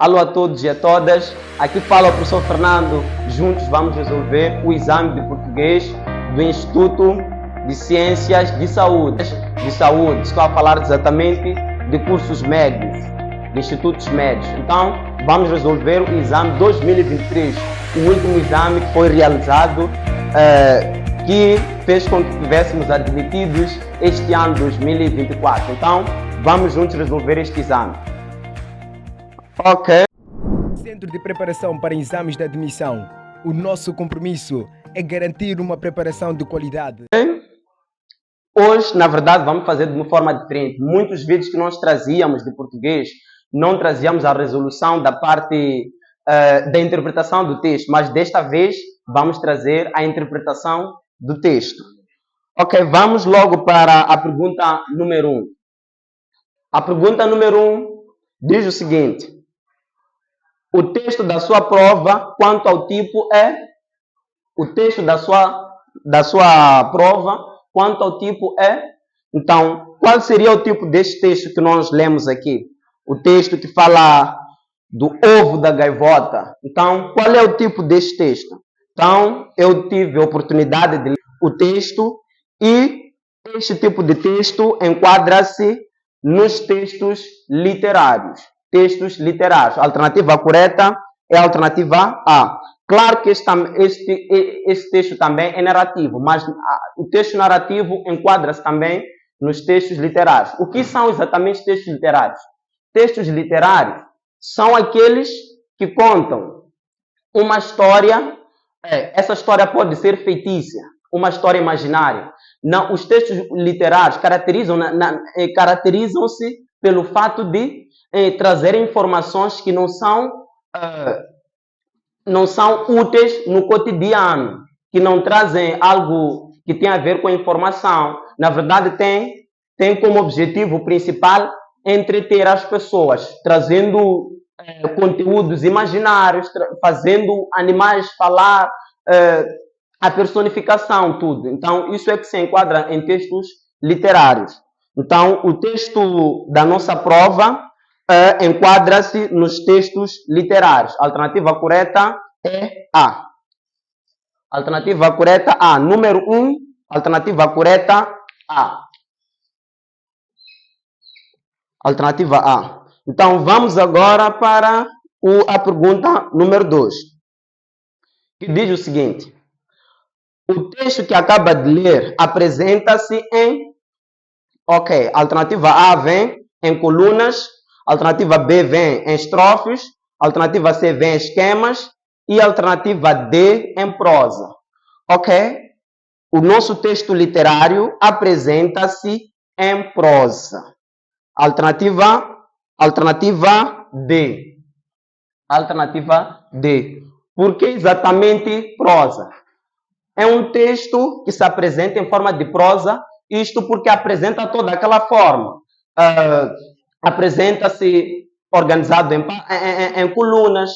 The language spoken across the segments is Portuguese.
Alô a todos e a todas, aqui fala o professor Fernando. Juntos vamos resolver o exame de português do Instituto de Ciências de Saúde. Estou a falar exatamente de cursos médios, de institutos médios. Então, vamos resolver o exame 2023, o último exame que foi realizado, que fez com que estivéssemos admitidos este ano 2024. Então, vamos juntos resolver este exame. Ok. Centro de Preparação para Exames de Admissão. O nosso compromisso é garantir uma preparação de qualidade. Hoje, na verdade, vamos fazer de uma forma diferente. Muitos vídeos que nós trazíamos de português, não trazíamos a resolução da parte da interpretação do texto, mas desta vez vamos trazer a interpretação do texto. Ok, vamos logo para a pergunta número 1. A pergunta número 1 diz o seguinte: o texto da sua prova, quanto ao tipo, é? O texto da sua prova, quanto ao tipo, é? Então, qual seria o tipo deste texto que nós lemos aqui? O texto que fala do ovo da gaivota. Então, qual é o tipo deste texto? Então, eu tive a oportunidade de ler o texto e este tipo de texto enquadra-se nos textos literários. Textos literários. A alternativa correta é a alternativa A. Claro que este texto também é narrativo, mas o texto narrativo enquadra-se também nos textos literários. O que são exatamente textos literários? Textos literários são aqueles que contam uma história. Essa história pode ser fictícia, uma história imaginária. Não, os textos literários caracterizam-se pelo fato de trazer informações que não são úteis no cotidiano, que não trazem algo que tem a ver com a informação. Na verdade, tem como objetivo principal entreter as pessoas, trazendo conteúdos imaginários, fazendo animais falar, a personificação, tudo. Então, isso é que se enquadra em textos literários. Então, o texto da nossa prova enquadra-se nos textos literários. A alternativa correta é A. Alternativa correta A. Número 1, alternativa correta A. Alternativa A. Então, vamos agora para a pergunta número 2, que diz o seguinte: o texto que acaba de ler apresenta-se em... Ok, alternativa A vem em colunas, alternativa B vem em estrofes, alternativa C vem em esquemas e alternativa D em prosa. Ok? O nosso texto literário apresenta-se em prosa. Alternativa D. Alternativa D. Por que exatamente prosa? É um texto que se apresenta em forma de prosa, isto porque apresenta toda aquela forma. Apresenta-se organizado em colunas,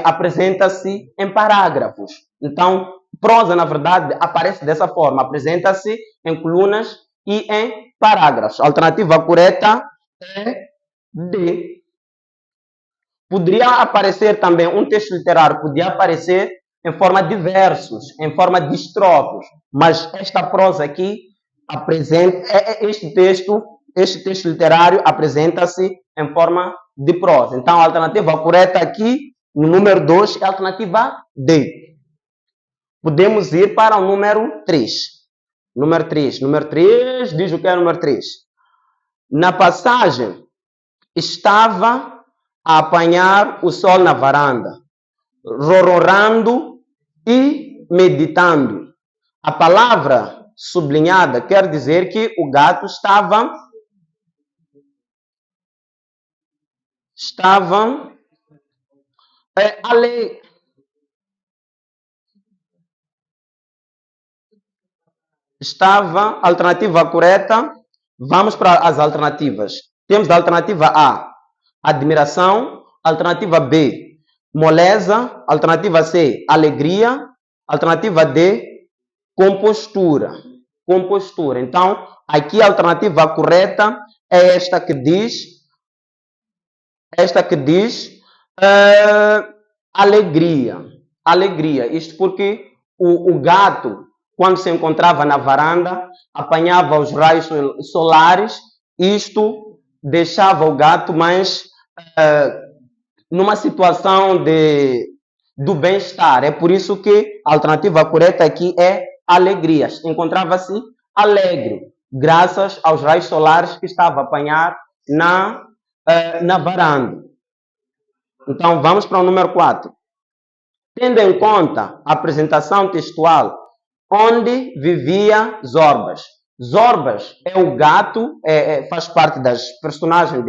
apresenta-se em parágrafos. Então, prosa, na verdade, aparece dessa forma. Apresenta-se em colunas e em parágrafos. A alternativa correta é D. Poderia aparecer também, um texto literário podia aparecer em forma de versos, em forma de estrofes, mas esta prosa aqui apresenta, este texto literário apresenta-se em forma de prosa. Então, a alternativa correta aqui, no número 2, é a alternativa D. Podemos ir para o número 3. Número 3 diz o que é o número 3. Na passagem, estava a apanhar o sol na varanda, rororando e meditando. A palavra sublinhada quer dizer que o gato estava alternativa correta. Vamos para as alternativas. Temos a alternativa A, admiração. Alternativa B, moleza. Alternativa C, alegria. Alternativa D, compostura. Então, aqui a alternativa correta é esta que diz Alegria. Alegria. Isto porque o gato, quando se encontrava na varanda, apanhava os raios solares. Isto deixava o gato mais numa situação do bem-estar. É por isso que a alternativa correta aqui é alegria. Encontrava-se alegre, graças aos raios solares que estava a apanhar na varanda. Então, vamos para o número 4. Tendo em conta a apresentação textual, onde vivia Zorbas. Zorbas é o gato, faz parte das personagens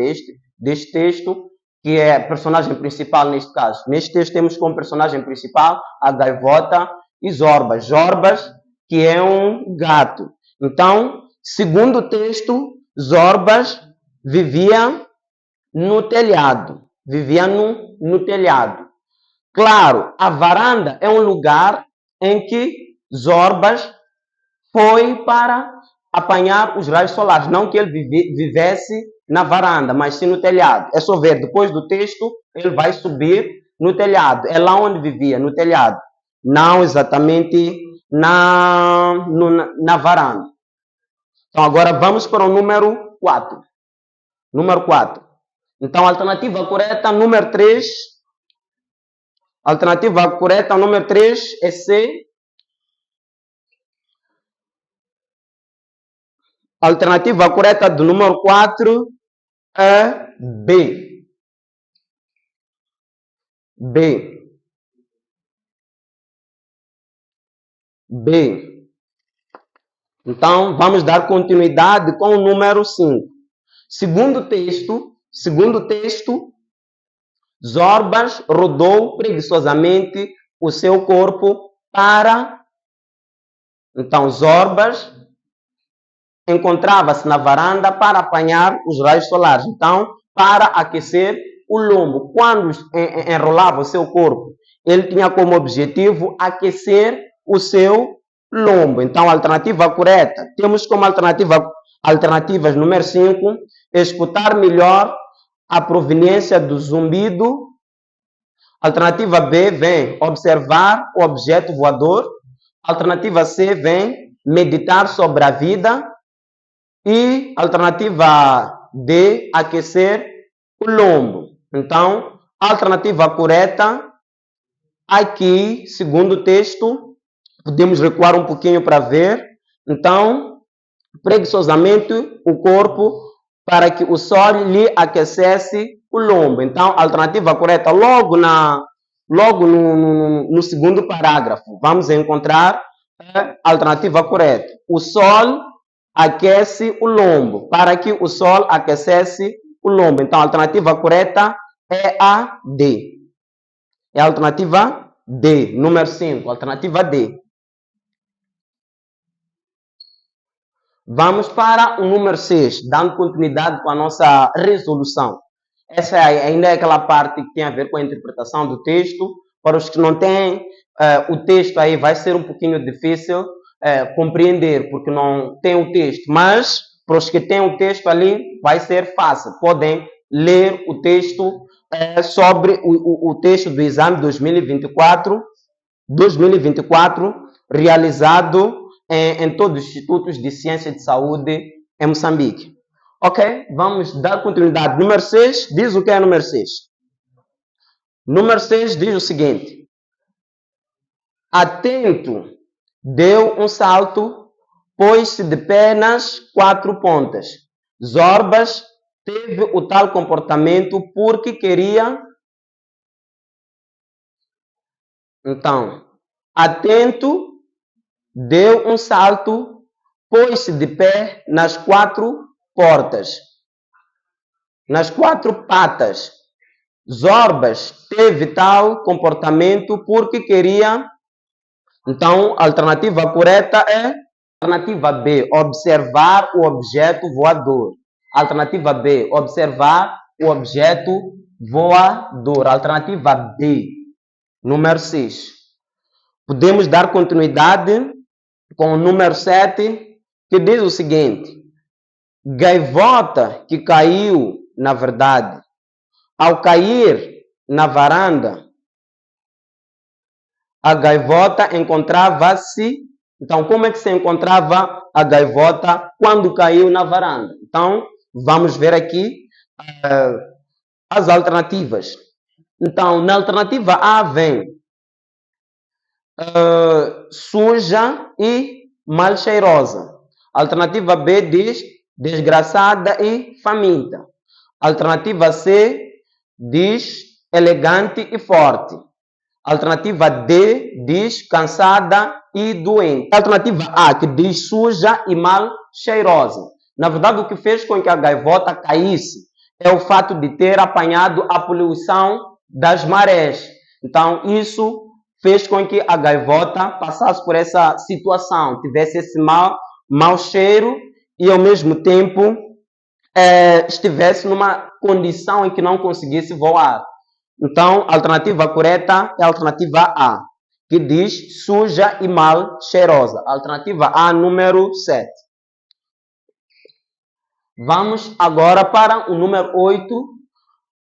deste texto, que é a personagem principal neste caso. Neste texto temos como personagem principal a gaivota e Zorbas. Zorbas, que é um gato. Então, segundo o texto, Zorbas vivia no telhado. Vivia no telhado. Claro, a varanda é um lugar em que Zorbas foi para apanhar os raios solares. Não que ele vivesse na varanda, mas sim no telhado. É só ver, depois do texto, ele vai subir no telhado. É lá onde vivia, no telhado. Não exatamente na varanda. Então, agora vamos para o número 4. Número 4. Então, a alternativa correta, número 3. Alternativa correta, número 3 é C. Alternativa correta do número 4 é B. B. B. Então, vamos dar continuidade com o número 5. Segundo o texto, Zorbas rodou preguiçosamente o seu corpo para... Então, Zorbas encontrava-se na varanda para apanhar os raios solares. Então, para aquecer o lombo. Quando enrolava o seu corpo, ele tinha como objetivo aquecer o seu lombo. Então, a alternativa correta, temos como alternativas número 5, escutar melhor a proveniência do zumbido. Alternativa B vem observar o objeto voador. Alternativa C vem meditar sobre a vida. E alternativa D, aquecer o lombo. Então, a alternativa correta, aqui, segundo o texto, podemos recuar um pouquinho para ver. Então, preguiçosamente o corpo para que o sol lhe aquecesse o lombo. Então, a alternativa correta, logo no segundo parágrafo, vamos encontrar a alternativa correta. O sol aquece o lombo, para que o sol aquecesse o lombo. Então, a alternativa correta é a D. É a alternativa D, número 5, alternativa D. Vamos para o número 6, dando continuidade com a nossa resolução. Essa ainda é aquela parte que tem a ver com a interpretação do texto. Para os que não têm o texto aí, vai ser um pouquinho difícil compreender, porque não tem o texto. Mas, para os que têm o texto ali, vai ser fácil. Podem ler o texto sobre o texto do exame 2024, realizado em todos os institutos de ciência de saúde em Moçambique. Ok? Vamos dar continuidade. Número 6 diz o que é número 6? Número 6 diz o seguinte. Atento, deu um salto, pôs-se de pé nas 4 pontas. Zorbas teve o tal comportamento porque queria... Então, atento, deu um salto, pôs-se de pé nas 4 portas, nas 4 patas. Zorbas teve tal comportamento porque queria... Então, a alternativa correta é a alternativa B, observar o objeto voador. Alternativa B, observar o objeto voador. Alternativa B, número 6. Podemos dar continuidade com o número 7, que diz o seguinte. Gaivota que caiu, na verdade, ao cair na varanda, a gaivota encontrava-se. Então, como é que se encontrava a gaivota quando caiu na varanda? Então, vamos ver aqui as alternativas. Então, na alternativa A vem suja e mal cheirosa. Alternativa B diz desgraçada e faminta. Alternativa C diz elegante e forte. Alternativa D diz cansada e doente. Alternativa A, que diz suja e mal cheirosa. Na verdade, o que fez com que a gaivota caísse é o fato de ter apanhado a poluição das marés. Então, isso fez com que a gaivota passasse por essa situação, tivesse esse mau cheiro e, ao mesmo tempo, estivesse numa condição em que não conseguisse voar. Então, a alternativa correta é a alternativa A, que diz suja e mal cheirosa. Alternativa A, número 7. Vamos agora para o número 8,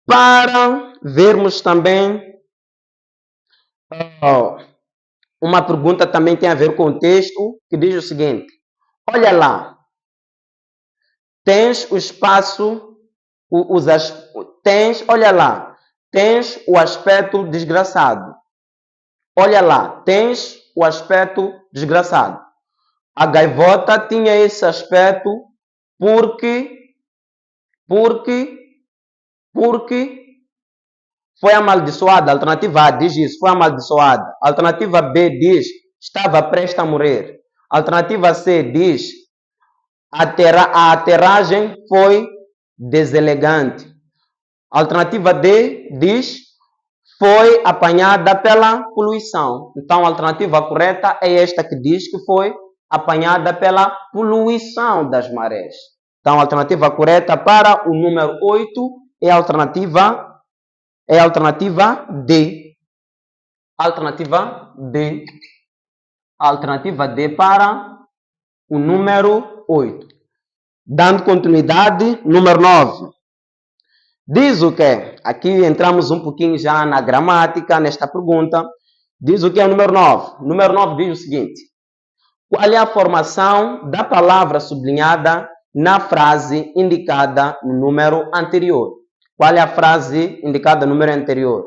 para vermos também uma pergunta também tem a ver com o texto, que diz o seguinte: olha lá, tens o espaço, olha lá, tens o aspecto desgraçado. Olha lá, tens o aspecto desgraçado. A gaivota tinha esse aspecto porque foi amaldiçoada. A alternativa A diz isso, foi amaldiçoada. A alternativa B diz estava prestes a morrer. A alternativa C diz a aterragem foi deselegante. A alternativa D diz foi apanhada pela poluição. Então, a alternativa correta é esta que diz que foi apanhada pela poluição das marés. Então, a alternativa correta para o número 8 é a alternativa D. Alternativa D. Alternativa D para o número 8. Dando continuidade, número 9. Diz o que? Aqui entramos um pouquinho já na gramática, nesta pergunta. Diz o que é o número 9? O número 9 diz o seguinte: qual é a formação da palavra sublinhada na frase indicada no número anterior? Qual é a frase indicada no número anterior?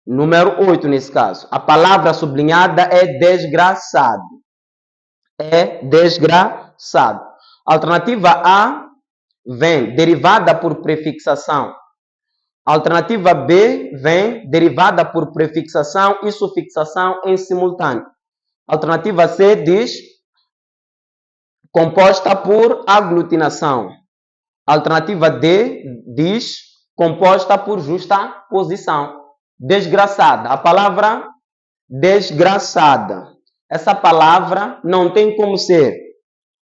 Número 8, nesse caso. A palavra sublinhada é desgraçado. É desgraçado. Alternativa A vem derivada por prefixação. Alternativa B vem derivada por prefixação e sufixação em simultâneo. Alternativa C diz composta por aglutinação. Alternativa D diz composta por justa posição. Desgraçada. A palavra desgraçada. Essa palavra não tem como ser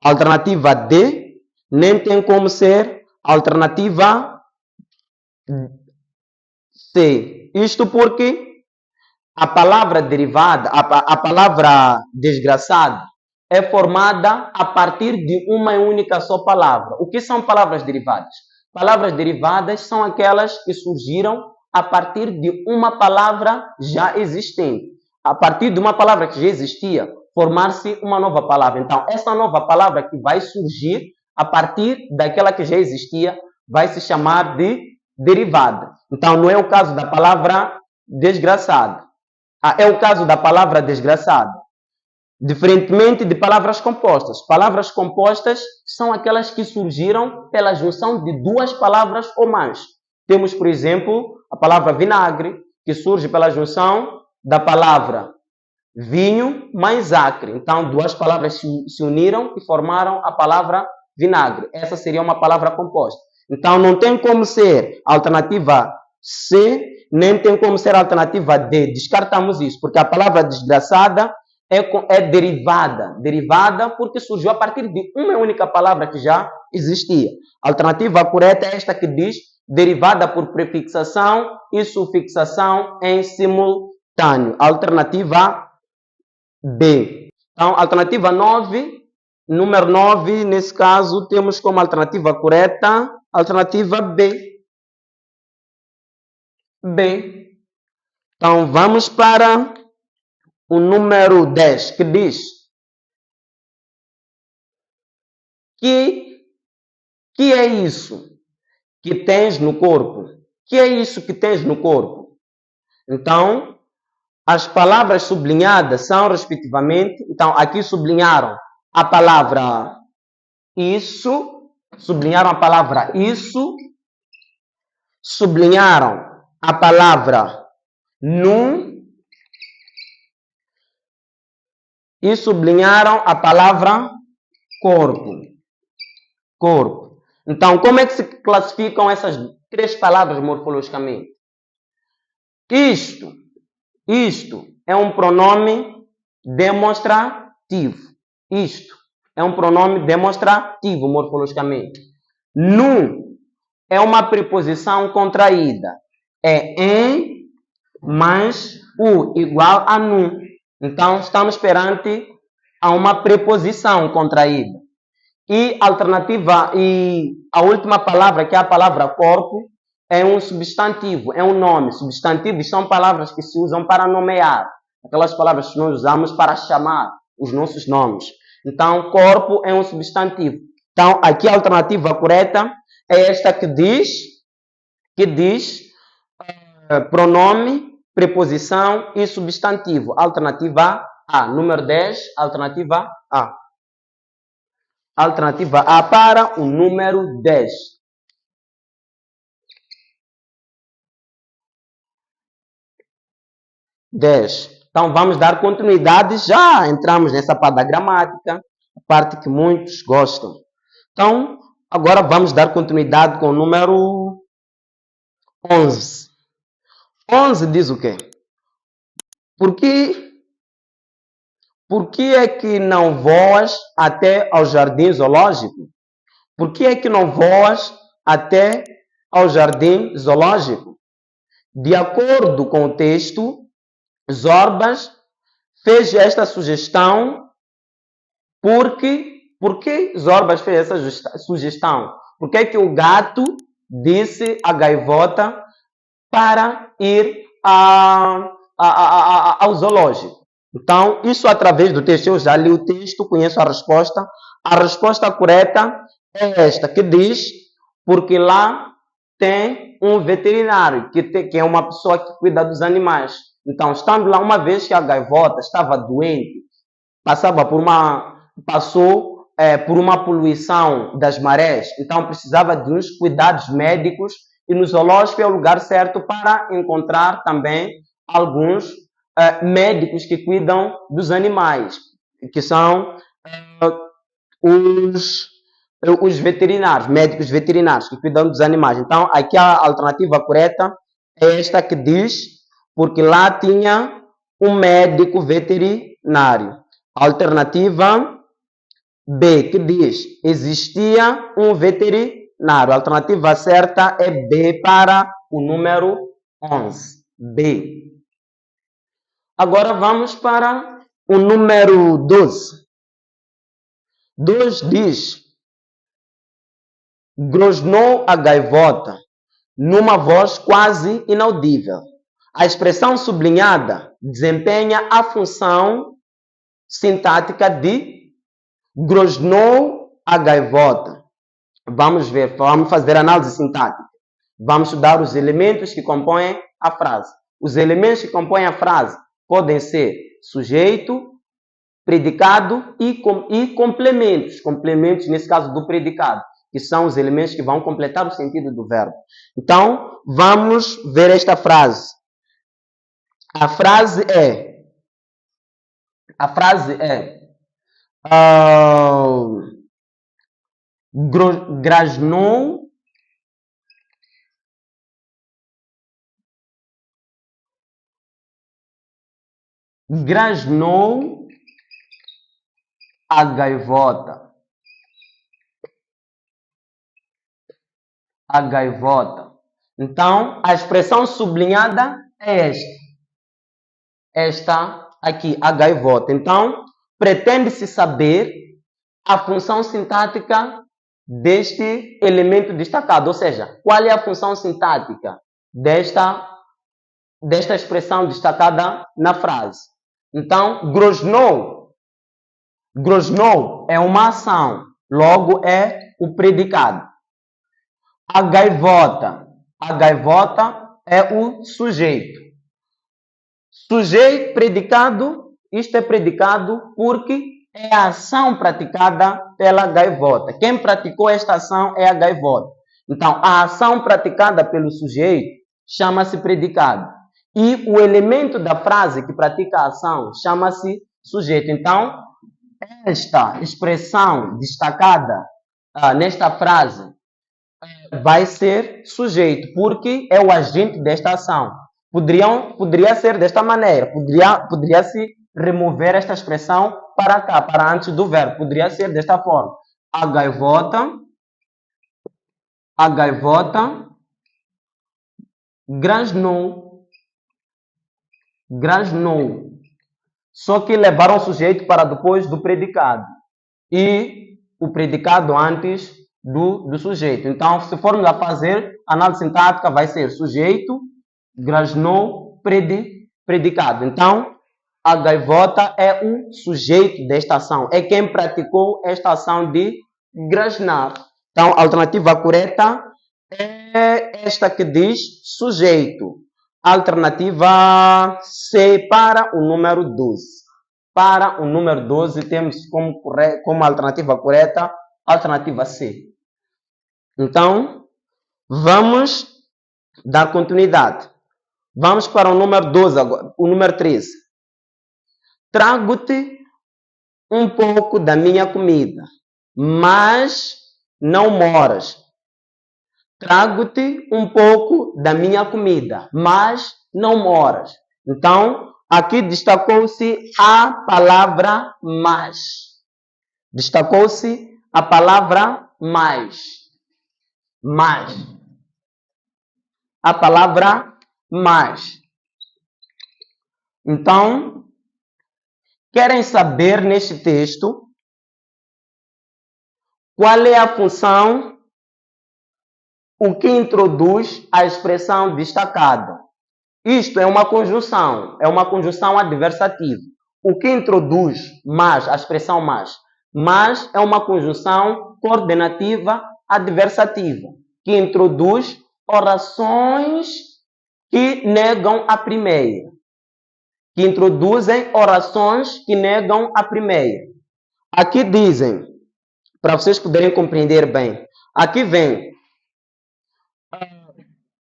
alternativa D, nem tem como ser alternativa C. Isto porque a palavra derivada, a palavra desgraçado, é formada a partir de uma única só palavra. O que são palavras derivadas? Palavras derivadas são aquelas que surgiram a partir de uma palavra já existente. A partir de uma palavra que já existia, formar-se uma nova palavra. Então, essa nova palavra que vai surgir a partir daquela que já existia, vai se chamar de derivada. Então, não é o caso da palavra desgraçado. É o caso da palavra desgraçado. Diferentemente de palavras compostas. Palavras compostas são aquelas que surgiram pela junção de duas palavras ou mais. Temos, por exemplo, a palavra vinagre, que surge pela junção da palavra vinho mais acre. Então, duas palavras se uniram e formaram a palavra vinagre. Essa seria uma palavra composta. Então, não tem como ser a alternativa C, nem tem como ser a alternativa D. Descartamos isso, porque a palavra desgraçada é derivada. Derivada porque surgiu a partir de uma única palavra que já existia. A alternativa correta é esta que diz derivada por prefixação e sufixação em simultâneo. Alternativa B. Então, alternativa 9, número 9, nesse caso, temos como alternativa correta a alternativa B. B. Então, vamos para o número 10, que diz que é isso que tens no corpo? Que é isso que tens no corpo? Então, as palavras sublinhadas são, respectivamente, então, aqui sublinharam a palavra isso, sublinharam a palavra isso, sublinharam a palavra nu e sublinharam a palavra corpo. Corpo. Então, como é que se classificam essas três palavras morfologicamente? Isto é um pronome demonstrativo. Isto é um pronome demonstrativo morfologicamente. Nu é uma preposição contraída. É em mais u igual a nu. Então, estamos perante a uma preposição contraída. E a última palavra, que é a palavra corpo, é um substantivo, é um nome. Substantivos são palavras que se usam para nomear. Aquelas palavras que nós usamos para chamar os nossos nomes. Então, corpo é um substantivo. Então, aqui a alternativa correta é esta que diz pronome, preposição e substantivo. Alternativa A. Número 10, alternativa A. Alternativa A para o número 10. Então, vamos dar continuidade. Já entramos nessa parte da gramática, a parte que muitos gostam. Então, agora vamos dar continuidade com o número 11. 11 diz o quê? Por que é que não voas até ao jardim zoológico? Por que é que não voas até ao jardim zoológico? De acordo com o texto, Zorbas fez esta sugestão por que Zorbas fez essa sugestão? Por que é que o gato disse à gaivota para ir ao zoológico? Então, isso através do texto, eu já li o texto, conheço a resposta. A resposta correta é esta, que diz, porque lá tem um veterinário, que é uma pessoa que cuida dos animais. Então, estando lá, uma vez que a gaivota estava doente, passou por uma poluição das marés, então precisava de uns cuidados médicos, e no zoológico é o lugar certo para encontrar também alguns médicos que cuidam dos animais, que são os veterinários, médicos veterinários que cuidam dos animais. Então, aqui a alternativa correta é esta que diz, porque lá tinha um médico veterinário. Alternativa B, que diz, existia um veterinário. A alternativa certa é B para o número 11. B. Agora vamos para o número 12. 2 diz, grosnou a gaivota numa voz quase inaudível. A expressão sublinhada desempenha a função sintática de grosnou a gaivota. Vamos ver, vamos fazer análise sintática. Vamos estudar os elementos que compõem a frase. Os elementos que compõem a frase podem ser sujeito, predicado e complementos. Complementos, nesse caso, do predicado, que são os elementos que vão completar o sentido do verbo. Então, vamos ver esta frase. A frase é grasnou a gaivota. A gaivota. Então, a expressão sublinhada é esta. Esta aqui, a gaivota. Então, pretende-se saber a função sintática deste elemento destacado. Ou seja, qual é a função sintática desta desta expressão destacada na frase. Então, grosnou. Grosnou é uma ação, logo é o predicado. A gaivota. A gaivota é o sujeito. Sujeito, predicado, isto é predicado porque é a ação praticada pela gaivota. Quem praticou esta ação é a gaivota. Então, a ação praticada pelo sujeito chama-se predicado. E o elemento da frase que pratica a ação chama-se sujeito. Então, esta expressão destacada nesta frase vai ser sujeito, porque é o agente desta ação. Poderia ser desta maneira, poderia se remover esta expressão para cá, para antes do verbo, poderia ser desta forma. A gaivota grasnou. Só que levaram o sujeito para depois do predicado. E o predicado antes do sujeito. Então, se formos a fazer análise sintática, vai ser sujeito, grasnou, predicado. Então, a gaivota é o sujeito desta ação. É quem praticou esta ação de grasnar. Então, a alternativa correta é esta que diz sujeito. Alternativa C para o número 12. Para o número 12, temos como alternativa correta a alternativa C. Então, vamos dar continuidade. Vamos para o número 12 agora, o número 13. Trago-te um pouco da minha comida, mas não moras. Trago-te um pouco da minha comida, mas não moras. Então, aqui destacou-se a palavra mais. Destacou-se a palavra mais. Mais. A palavra mais. Então, querem saber neste texto qual é a função, o que introduz a expressão destacado. Isto é uma conjunção adversativa. O que introduz mais, a expressão mais? Mas é uma conjunção coordenativa adversativa, que introduz orações que negam a primeira. Que introduzem orações que negam a primeira. Aqui dizem, para vocês poderem compreender bem, aqui vem: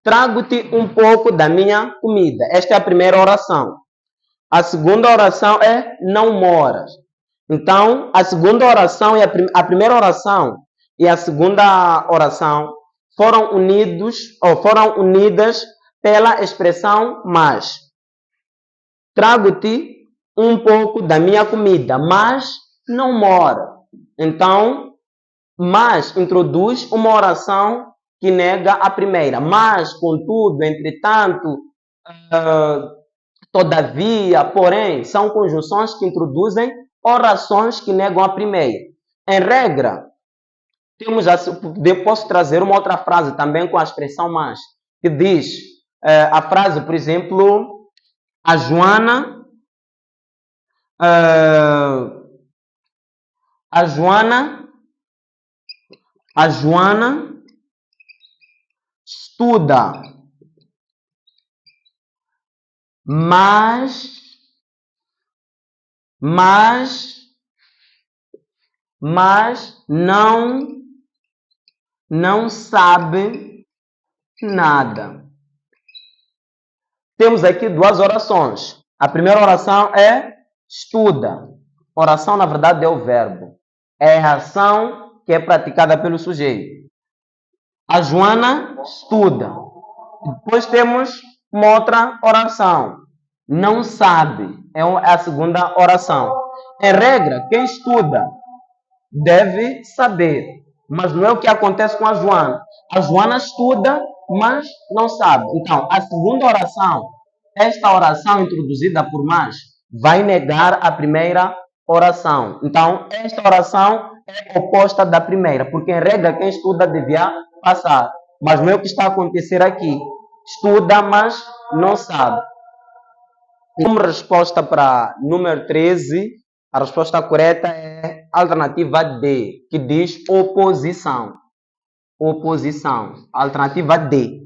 trago-te um pouco da minha comida. Esta é a primeira oração. A segunda oração é não moras. Então, a segunda oração e a primeira oração e a segunda oração foram unidas pela expressão mas. Trago-te um pouco da minha comida, mas não mora. Então, mas introduz uma oração que nega a primeira. Mas, contudo, entretanto, todavia, porém, são conjunções que introduzem orações que negam a primeira. Em regra, posso trazer uma outra frase também com a expressão mas, que diz, a frase, por exemplo, a Joana estuda, mas não sabe nada. Temos aqui duas orações. A primeira oração é estuda. Oração, na verdade, é o verbo. É a ação que é praticada pelo sujeito. A Joana estuda. Depois temos uma outra oração. Não sabe. É a segunda oração. Em regra, quem estuda deve saber. Mas não é o que acontece com a Joana. A Joana estuda, mas não sabe. Então, a segunda oração, esta oração introduzida por mais, vai negar a primeira oração. Então, esta oração é oposta da primeira, porque em regra quem estuda devia passar. Mas não é o que está a acontecer aqui. Estuda, mas não sabe. Como resposta para número 13, a resposta correta é a alternativa D, que diz oposição. Oposição. Alternativa D.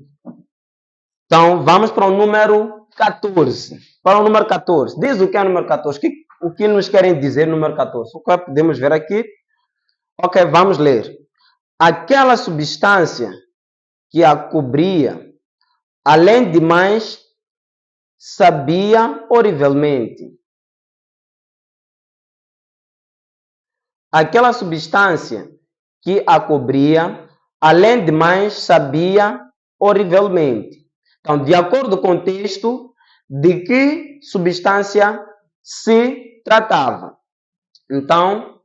Então, vamos para o número 14. Para o número 14. Diz o que é o número 14. O que nos querem dizer número 14? O que podemos ver aqui? Ok, vamos ler. Aquela substância que a cobria, além de mais, sabia horrivelmente. Aquela substância que a cobria, além de mais, sabia horrivelmente. Então, de acordo com o texto, de que substância se tratava? Então,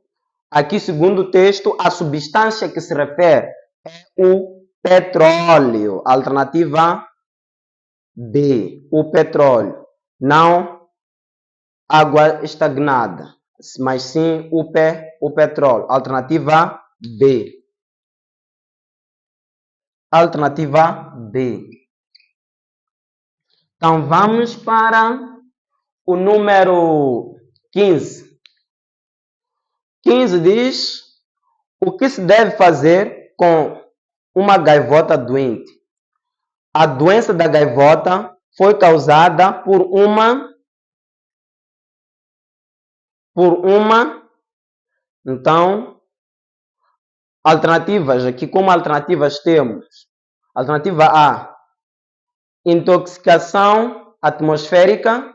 aqui, segundo o texto, a substância que se refere é o petróleo. Alternativa B, o petróleo. Não água estagnada, mas sim o petróleo. Alternativa B. Alternativa B. Então, vamos para o número 15. 15 diz o que se deve fazer com uma gaivota doente. A doença da gaivota foi causada por uma. Então, alternativas. Aqui, como alternativas, temos alternativa A, intoxicação atmosférica.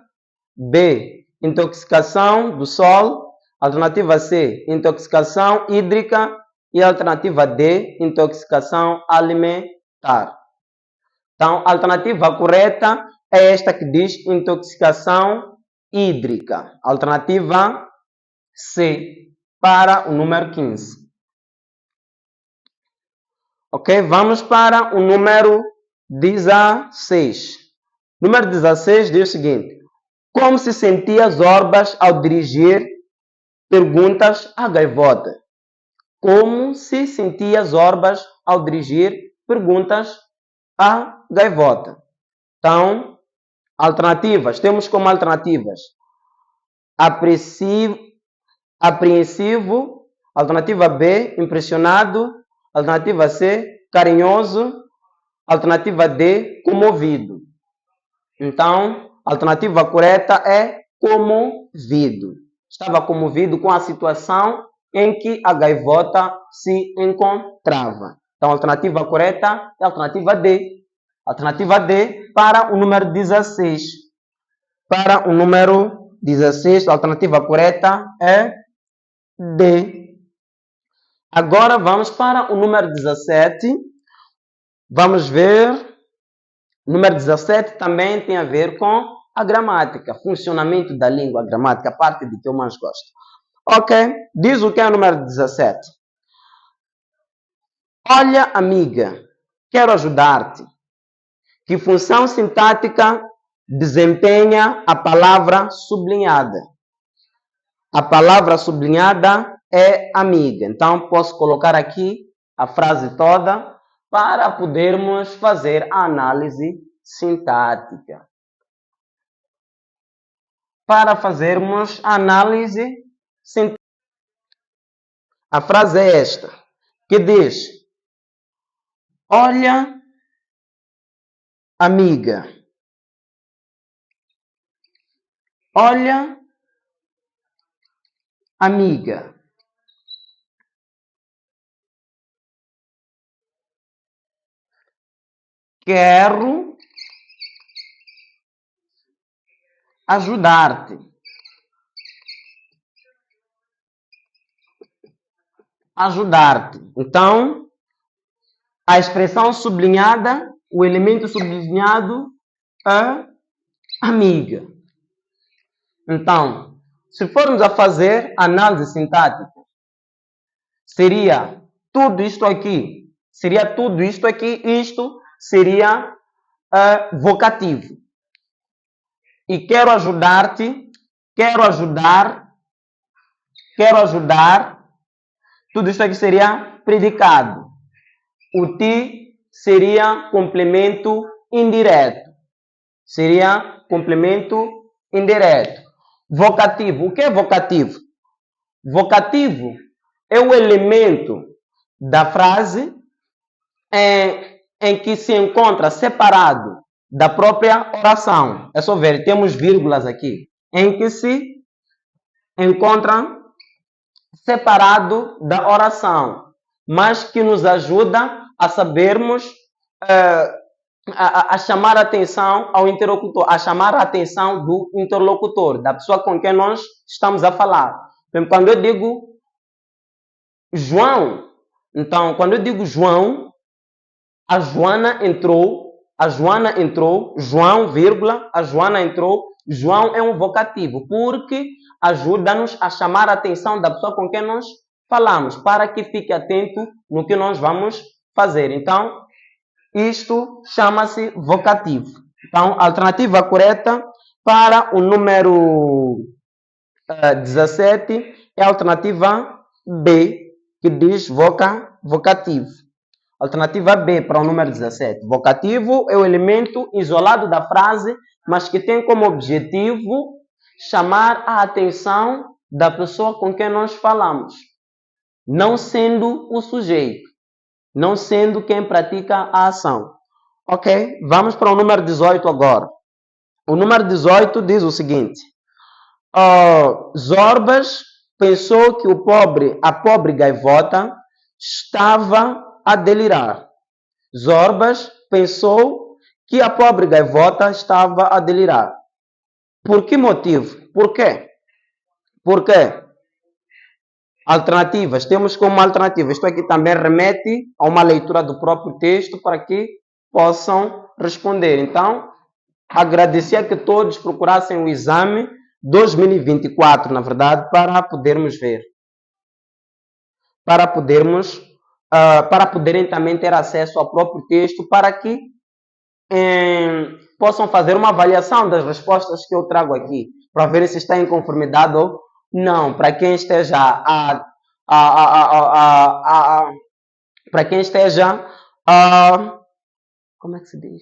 B, intoxicação do sol. Alternativa C, intoxicação hídrica. E alternativa D, intoxicação alimentar. Então, a alternativa correta é esta que diz intoxicação hídrica. Alternativa C, para o número 15. Ok, vamos para o número 16. Número 16 diz o seguinte: como se sentia Zorbas ao dirigir perguntas à gaivota? Como se sentia Zorbas ao dirigir perguntas à gaivota? Então, alternativas. Temos como alternativas apreensivo. Alternativa B, impressionado. Alternativa C, carinhoso. Alternativa D, comovido. Então, a alternativa correta é comovido. Estava comovido com a situação em que a gaivota se encontrava. Então, a alternativa correta é a alternativa D. Alternativa D para o número 16. Para o número 16, a alternativa correta é D. Agora vamos para o número 17. Vamos ver. O número 17 também tem a ver com a gramática, funcionamento da língua, a gramática, a parte de que eu mais gosto. Ok, diz o que é o número 17. Olha, amiga, quero ajudar-te. Que função sintática desempenha a palavra sublinhada? A palavra sublinhada é amiga. Então, posso colocar aqui a frase toda para podermos fazer a análise sintática. Para fazermos a análise sintática. A frase é esta, que diz: olha, amiga. Olha, amiga. Quero ajudar-te. Ajudar-te. Então, a expressão sublinhada, o elemento sublinhado é amiga. Então, se formos a fazer análise sintática, seria tudo isto aqui. Seria tudo isto aqui. Isto seria vocativo. E quero ajudar-te, quero ajudar, quero ajudar. Tudo isto aqui seria predicado. O ti seria complemento indireto. Seria complemento indireto. Vocativo. O que é vocativo? Vocativo é o elemento da frase em que se encontra separado da própria oração. É só ver, temos vírgulas aqui. Em que se encontra separado da oração, mas que nos ajuda a sabermos a chamar a atenção ao interlocutor, a chamar a atenção do interlocutor, da pessoa com quem nós estamos a falar. Quando eu digo João, então, quando eu digo João, a Joana entrou, João, vírgula, a Joana entrou. João é um vocativo, porque ajuda-nos a chamar a atenção da pessoa com quem nós falamos, para que fique atento no que nós vamos fazer. Então, isto chama-se vocativo. Então, a alternativa correta para o número 17 é a alternativa B, que diz vocativo. Alternativa B para o número 17. Vocativo é o elemento isolado da frase, mas que tem como objetivo chamar a atenção da pessoa com quem nós falamos, não sendo o sujeito, não sendo quem pratica a ação. Ok? Vamos para o número 18 agora. O número 18 diz o seguinte. Zorbas pensou que a pobre gaivota estava a delirar. Zorbas pensou que a pobre gaivota estava a delirar. Por que motivo? Por quê? Por quê? Alternativas. Temos como alternativa. Isto aqui também remete a uma leitura do próprio texto para que possam responder. Então, agradecer que todos procurassem o exame 2024, na verdade, para podermos ver. Para poderem também ter acesso ao próprio texto, para que possam fazer uma avaliação das respostas que eu trago aqui, para ver se está em conformidade ou não. Para quem esteja para quem esteja como é que se diz?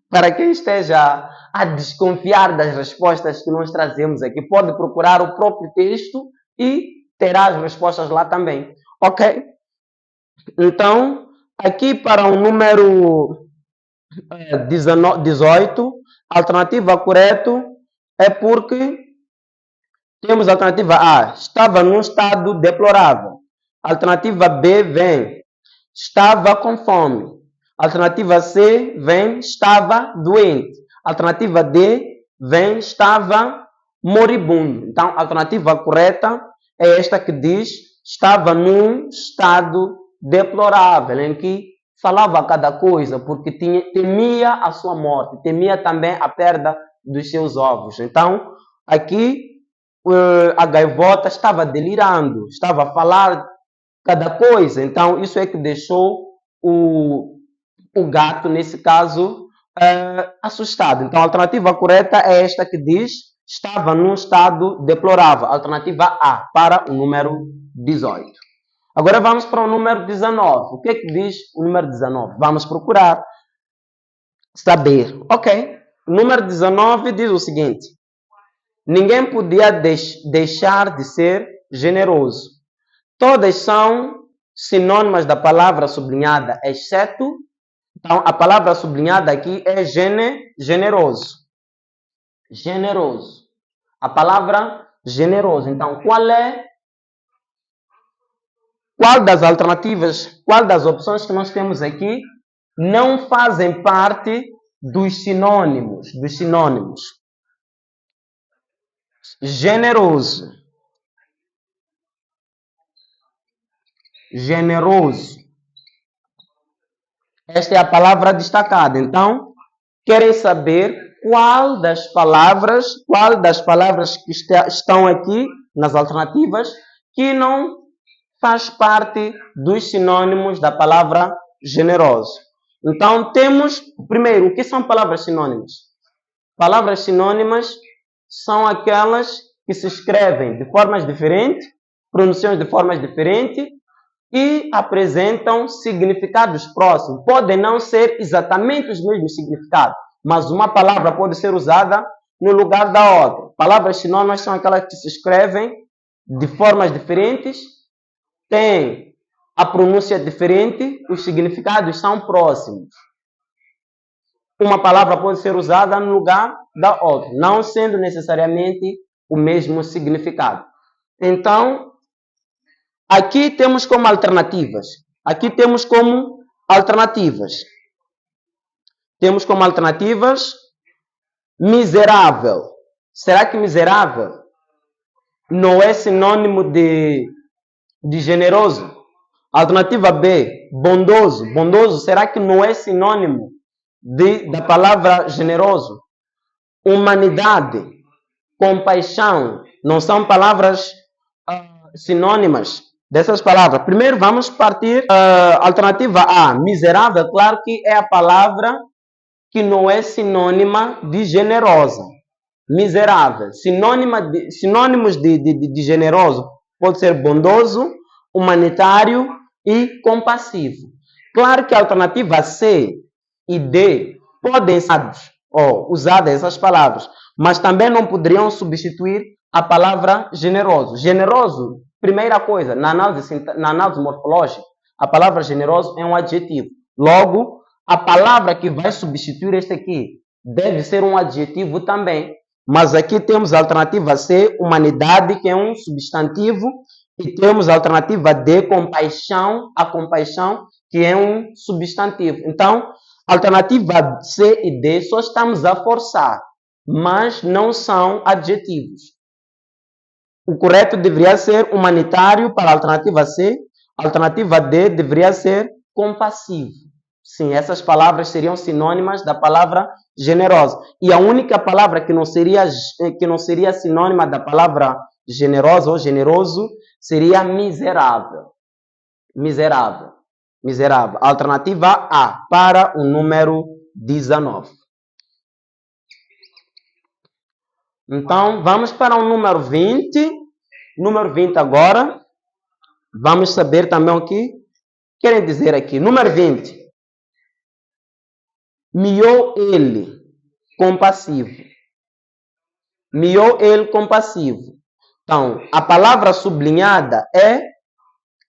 Para quem esteja a desconfiar das respostas que nós trazemos aqui, pode procurar o próprio texto e terá as respostas lá também. Ok? Então, aqui para o número 18, a alternativa correta é porque temos a alternativa A, estava num estado deplorável. Alternativa B vem, estava com fome. Alternativa C vem, estava doente. Alternativa D vem, estava moribundo. Então, a alternativa correta é esta que diz, estava num estado deplorável, em que falava cada coisa, porque temia a sua morte, temia também a perda dos seus ovos. Então, aqui a gaivota estava delirando, estava a falar cada coisa. Então, isso é que deixou o gato, nesse caso, assustado. Então, a alternativa correta é esta que diz, estava num estado deplorável. Alternativa A, para o número 18. Agora vamos para o número 19. O que é que diz o número 19? Vamos procurar saber. Ok. O número 19 diz o seguinte. Ninguém podia deixar de ser generoso. Todas são sinônimas da palavra sublinhada, exceto... Então, a palavra sublinhada aqui é generoso. Generoso. A palavra generoso. Então, qual das alternativas, qual das opções que nós temos aqui não fazem parte dos sinônimos? Generoso. Generoso. Esta é a palavra destacada. Então, querem saber qual das palavras que estão aqui nas alternativas que não faz parte dos sinônimos da palavra generoso. Então, temos, primeiro, o que são palavras sinônimas? Palavras sinônimas são aquelas que se escrevem de formas diferentes, pronunciam de formas diferentes e apresentam significados próximos. Podem não ser exatamente os mesmos significados, mas uma palavra pode ser usada no lugar da outra. Palavras sinônimas são aquelas que se escrevem de formas diferentes, têm a pronúncia diferente, os significados são próximos. Uma palavra pode ser usada no lugar da outra, não sendo necessariamente o mesmo significado. Então, aqui temos como alternativas. Temos como alternativas miserável. Será que miserável não é sinônimo de generoso? Alternativa B, bondoso. Bondoso, será que não é sinônimo da palavra generoso? Humanidade, compaixão, não são palavras sinônimas dessas palavras. Primeiro vamos partir alternativa A, miserável. Claro que é a palavra que não é sinônima de generosa. Miserável. Sinônimos de generoso pode ser bondoso, humanitário e compassivo. Claro que a alternativa C e D podem ser usadas essas palavras, mas também não poderiam substituir a palavra generoso. Generoso, primeira coisa, na análise morfológica, a palavra generoso é um adjetivo. Logo, a palavra que vai substituir este aqui deve ser um adjetivo também. Mas aqui temos a alternativa C, humanidade, que é um substantivo, e temos a alternativa D, compaixão, a compaixão, que é um substantivo. Então, alternativa C e D só estamos a forçar, mas não são adjetivos. O correto deveria ser humanitário para a alternativa C, a alternativa D deveria ser compassivo. Sim, essas palavras seriam sinônimas da palavra generosa. E a única palavra que não seria sinônima da palavra generosa ou generoso seria miserável. Miserável. Miserável. Alternativa A para o número 19. Então, vamos para o número 20. Número 20 agora. Vamos saber também o que querem dizer aqui. Número 20. Miou ele, compassivo. Miou ele, compassivo. Então, a palavra sublinhada é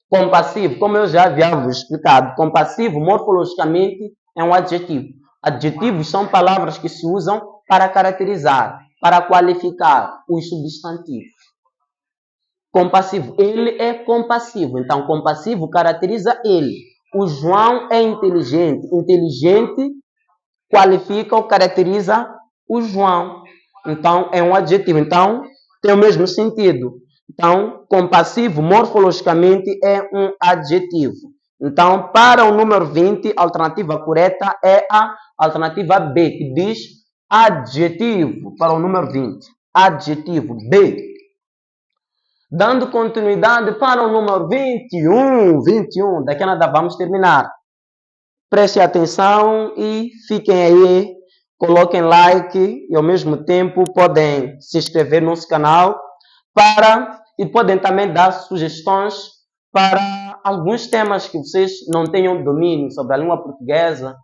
compassivo, como eu já havia vos explicado. Compassivo, morfologicamente, é um adjetivo. Adjetivos são palavras que se usam para caracterizar, para qualificar os substantivos. Compassivo, ele é compassivo. Então, compassivo caracteriza ele. O João é inteligente. Inteligente qualifica ou caracteriza o João. Então, é um adjetivo. Então, tem o mesmo sentido. Então, compassivo, morfologicamente, é um adjetivo. Então, para o número 20, a alternativa correta é a alternativa B, que diz adjetivo. Para o número 20, adjetivo B. Dando continuidade para o número 21. Daqui a nada vamos terminar. Prestem atenção e fiquem aí, coloquem like e ao mesmo tempo podem se inscrever no nosso canal e podem também dar sugestões para alguns temas que vocês não tenham domínio sobre a língua portuguesa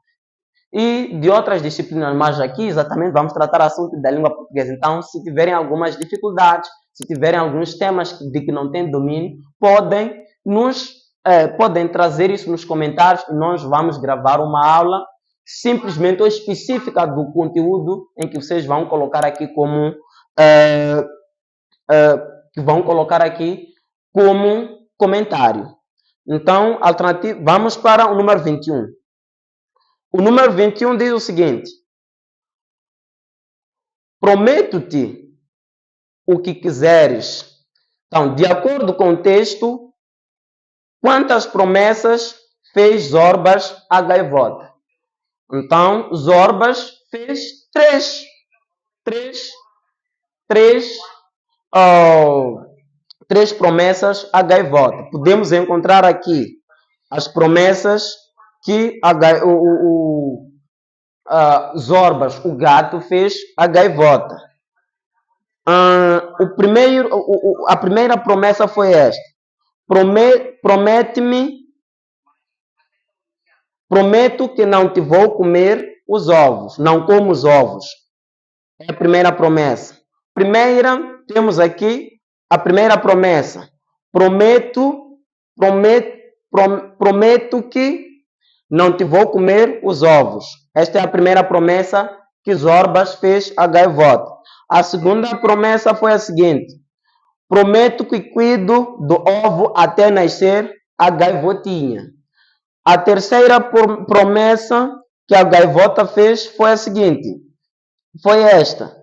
e de outras disciplinas, mas aqui exatamente vamos tratar assunto da língua portuguesa. Então, se tiverem algumas dificuldades, se tiverem alguns temas de que não têm domínio, podem trazer isso nos comentários e nós vamos gravar uma aula simplesmente ou específica do conteúdo em que vocês vão colocar aqui como comentário. Então, vamos para o número 21. O número 21 diz o seguinte: prometo-te o que quiseres. Então, de acordo com o texto, quantas promessas fez Zorbas à gaivota? Então, Zorbas fez três promessas à gaivota. Podemos encontrar aqui as promessas que Zorbas, o gato, fez à gaivota. A primeira promessa foi esta: Prometo que não te vou comer os ovos. Não como os ovos. É a primeira promessa. Temos aqui a primeira promessa. Prometo que não te vou comer os ovos. Esta é a primeira promessa que Zorbas fez a gaivota. A segunda promessa foi a seguinte: prometo que cuido do ovo até nascer a gaivotinha. A terceira promessa que a gaivota fez foi a seguinte: foi esta.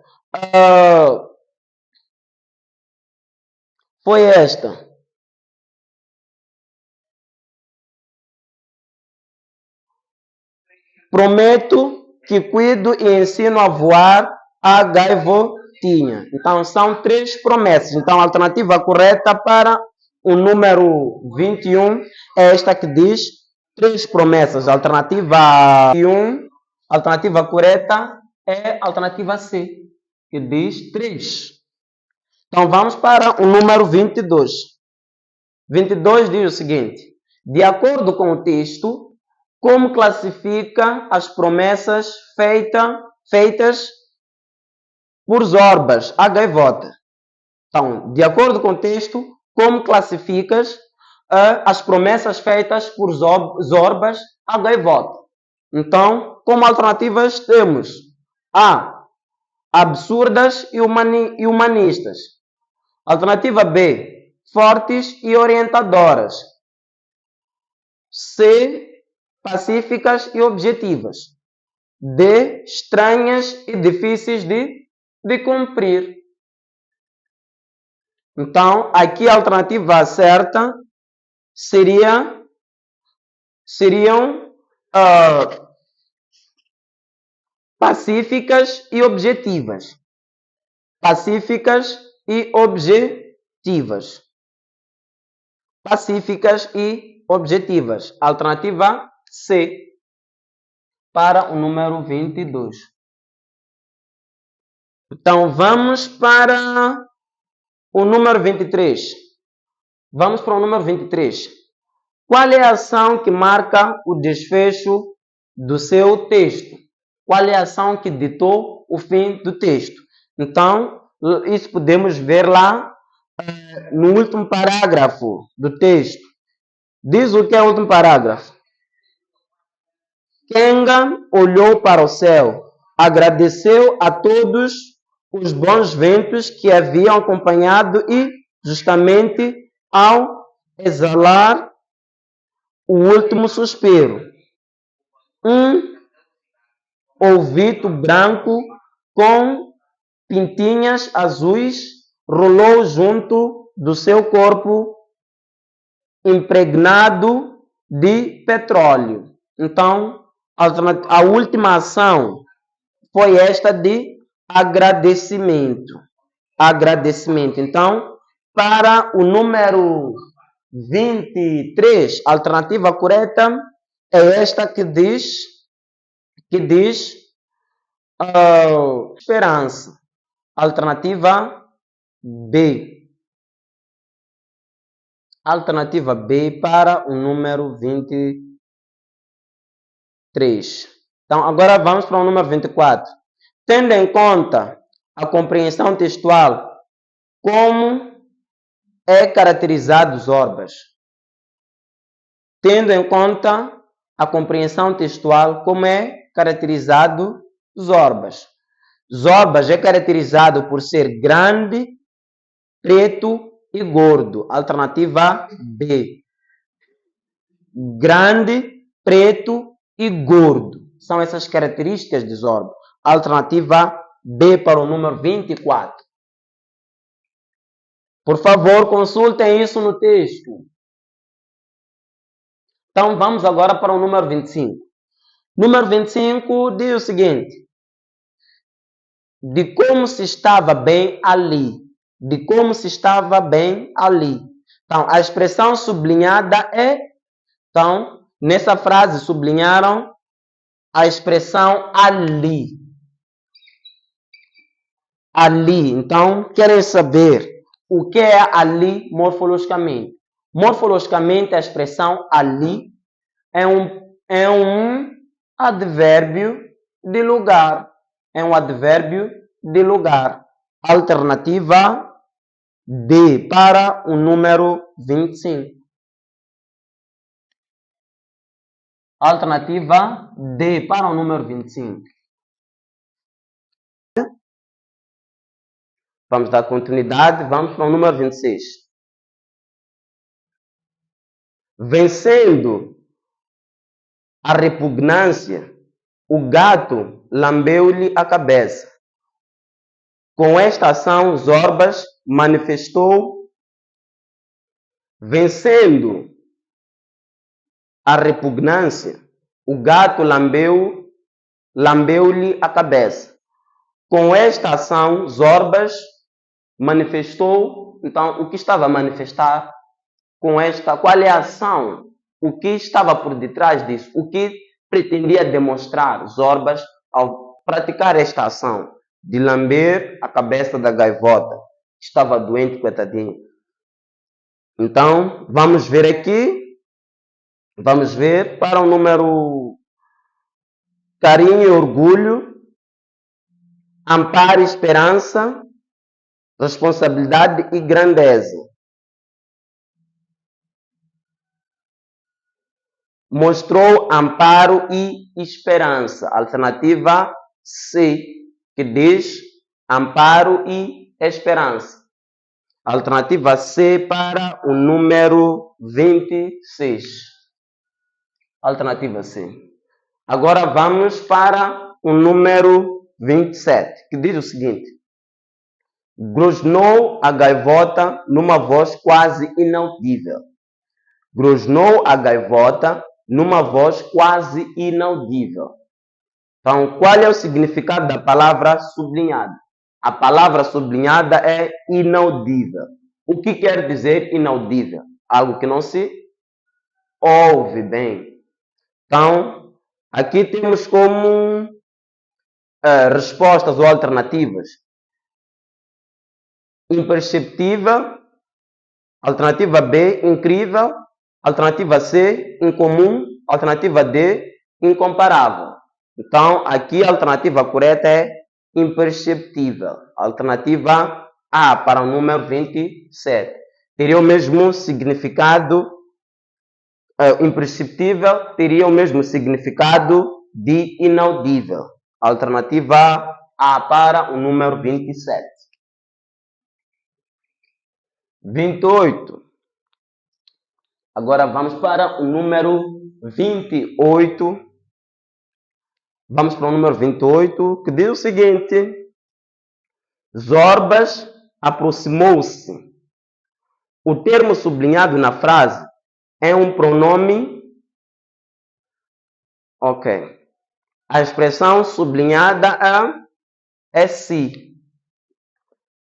Prometo que cuido e ensino a voar a gaivotinha. Então, são 3 promessas. Então, a alternativa correta para o número 21 é esta que diz 3 promessas. A alternativa 21, a alternativa correta é a alternativa C, que diz 3. Então, vamos para o número 22. 22 diz o seguinte: de acordo com o texto, como classifica as promessas feitas por Zorbas, a gaivota? Então, de acordo com o texto, como classificas as promessas feitas por Zorbas, a gaivota? Então, como alternativas temos A, absurdas e humanistas. Alternativa B, fortes e orientadoras. C, pacíficas e objetivas. D, estranhas e difíceis de cumprir. Então, aqui a alternativa certa seriam pacíficas e objetivas. Pacíficas e objetivas. Pacíficas e objetivas. Alternativa C para o número 22. Então, vamos para o número 23. Vamos para o número 23. Qual é a ação que marca o desfecho do seu texto? Qual é a ação que ditou o fim do texto? Então, isso podemos ver lá no último parágrafo do texto. Diz o que é o último parágrafo. Kenga olhou para o céu, agradeceu a todos os bons ventos que haviam acompanhado e, justamente ao exalar o último suspiro, um ovito branco com pintinhas azuis rolou junto do seu corpo impregnado de petróleo. Então, a última ação foi esta de agradecimento. Agradecimento. Então, para o número 23, a alternativa correta é esta que diz esperança. Alternativa B. Alternativa B para o número 23. Então, agora vamos para o número 24. Tendo em conta a compreensão textual, como é caracterizado Zorbas? Tendo em conta a compreensão textual, como é caracterizado Zorbas? Zorbas é caracterizado por ser grande, preto e gordo. Alternativa B. Grande, preto e gordo. São essas características de Zorbas. Alternativa B para o número 24. Por favor, consultem isso no texto. Então, vamos agora para o número 25. Número 25 diz o seguinte: de como se estava bem ali. De como se estava bem ali. Então, a expressão sublinhada é... Então, nessa frase sublinharam a expressão ali. Ali. Então, querem saber o que é ali morfologicamente. Morfologicamente, a expressão ali é um advérbio de lugar. É um advérbio de lugar. Alternativa D para o número 25. Alternativa D para o número 25. Vamos dar continuidade, vamos para o número 26. Vencendo a repugnância, o gato lambeu-lhe a cabeça. Com esta ação, Zorbas manifestou, vencendo a repugnância, o gato lambeu-lhe a cabeça. Com esta ação, Zorbas manifestou, então, o que estava a manifestar com esta, qual é a ação, o que estava por detrás disso, o que pretendia demonstrar Zorbas ao praticar esta ação de lamber a cabeça da gaivota, que estava doente, coitadinho. Então, vamos ver aqui, vamos ver para o número carinho e orgulho, amparo e esperança, responsabilidade e grandeza. Mostrou amparo e esperança. Alternativa C, que diz amparo e esperança. Alternativa C para o número 26. Alternativa C. Agora vamos para o número 27, que diz o seguinte. Grosnou a gaivota numa voz quase inaudível. Grosnou a gaivota numa voz quase inaudível. Então, qual é o significado da palavra sublinhada? A palavra sublinhada é inaudível. O que quer dizer inaudível? Algo que não se ouve bem. Então, aqui temos como respostas ou alternativas. Imperceptível. Alternativa B, incrível. Alternativa C, incomum. Alternativa D, incomparável. Então, aqui a alternativa correta é imperceptível. Alternativa A para o número 27. Teria o mesmo significado, imperceptível, teria o mesmo significado de inaudível. Alternativa A para o número 27. 28. Agora vamos para o número 28. Vamos para o número 28, que diz o seguinte. Zorbas aproximou-se. O termo sublinhado na frase é um pronome. Ok. A expressão sublinhada é se.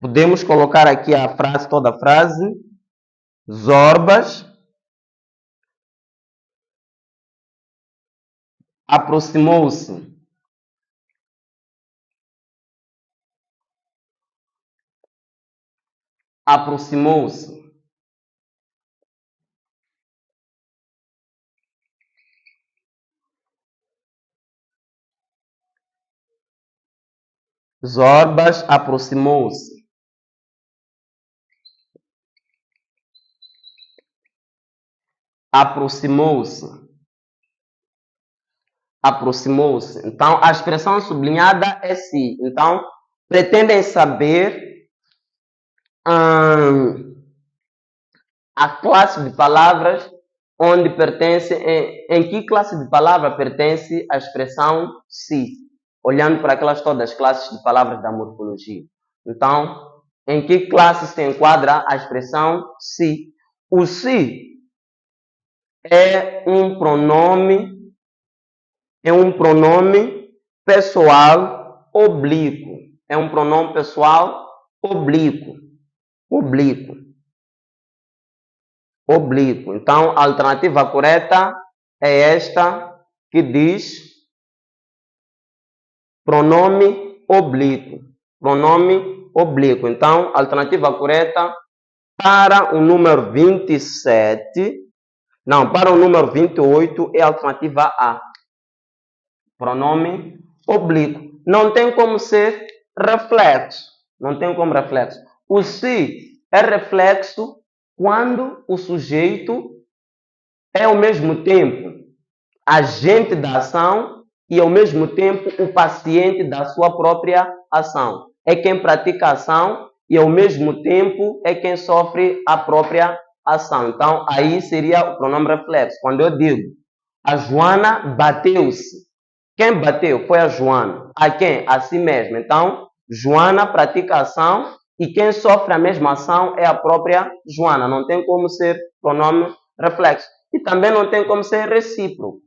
Podemos colocar aqui a frase, toda a frase. Zorbas aproximou-se. Aproximou-se. Zorbas aproximou-se. Aproximou-se. Aproximou-se. Então, a expressão sublinhada é se. Então, pretendem saber a classe de palavras onde pertence, em que classe de palavra pertence a expressão se, olhando para aquelas todas as classes de palavras da morfologia. Então, em que classe se enquadra a expressão se? O se é um pronome pessoal oblíquo. É um pronome pessoal oblíquo. Oblíquo. Então, a alternativa correta é esta que diz pronome oblíquo. Pronome oblíquo. Então, a alternativa correta Para o número 27, não, para o número 28 é a alternativa A. Pronome oblíquo. Não tem como ser reflexo. Não tem como reflexo. O se é reflexo quando o sujeito é ao mesmo tempo agente da ação e ao mesmo tempo o paciente da sua própria ação. É quem pratica a ação e ao mesmo tempo é quem sofre a própria ação. Então, aí seria o pronome reflexo. Quando eu digo, a Joana bateu-se. Quem bateu foi a Joana. A quem? A si mesma. Então, Joana pratica a ação e quem sofre a mesma ação é a própria Joana. Não tem como ser pronome reflexo. E também não tem como ser recíproco.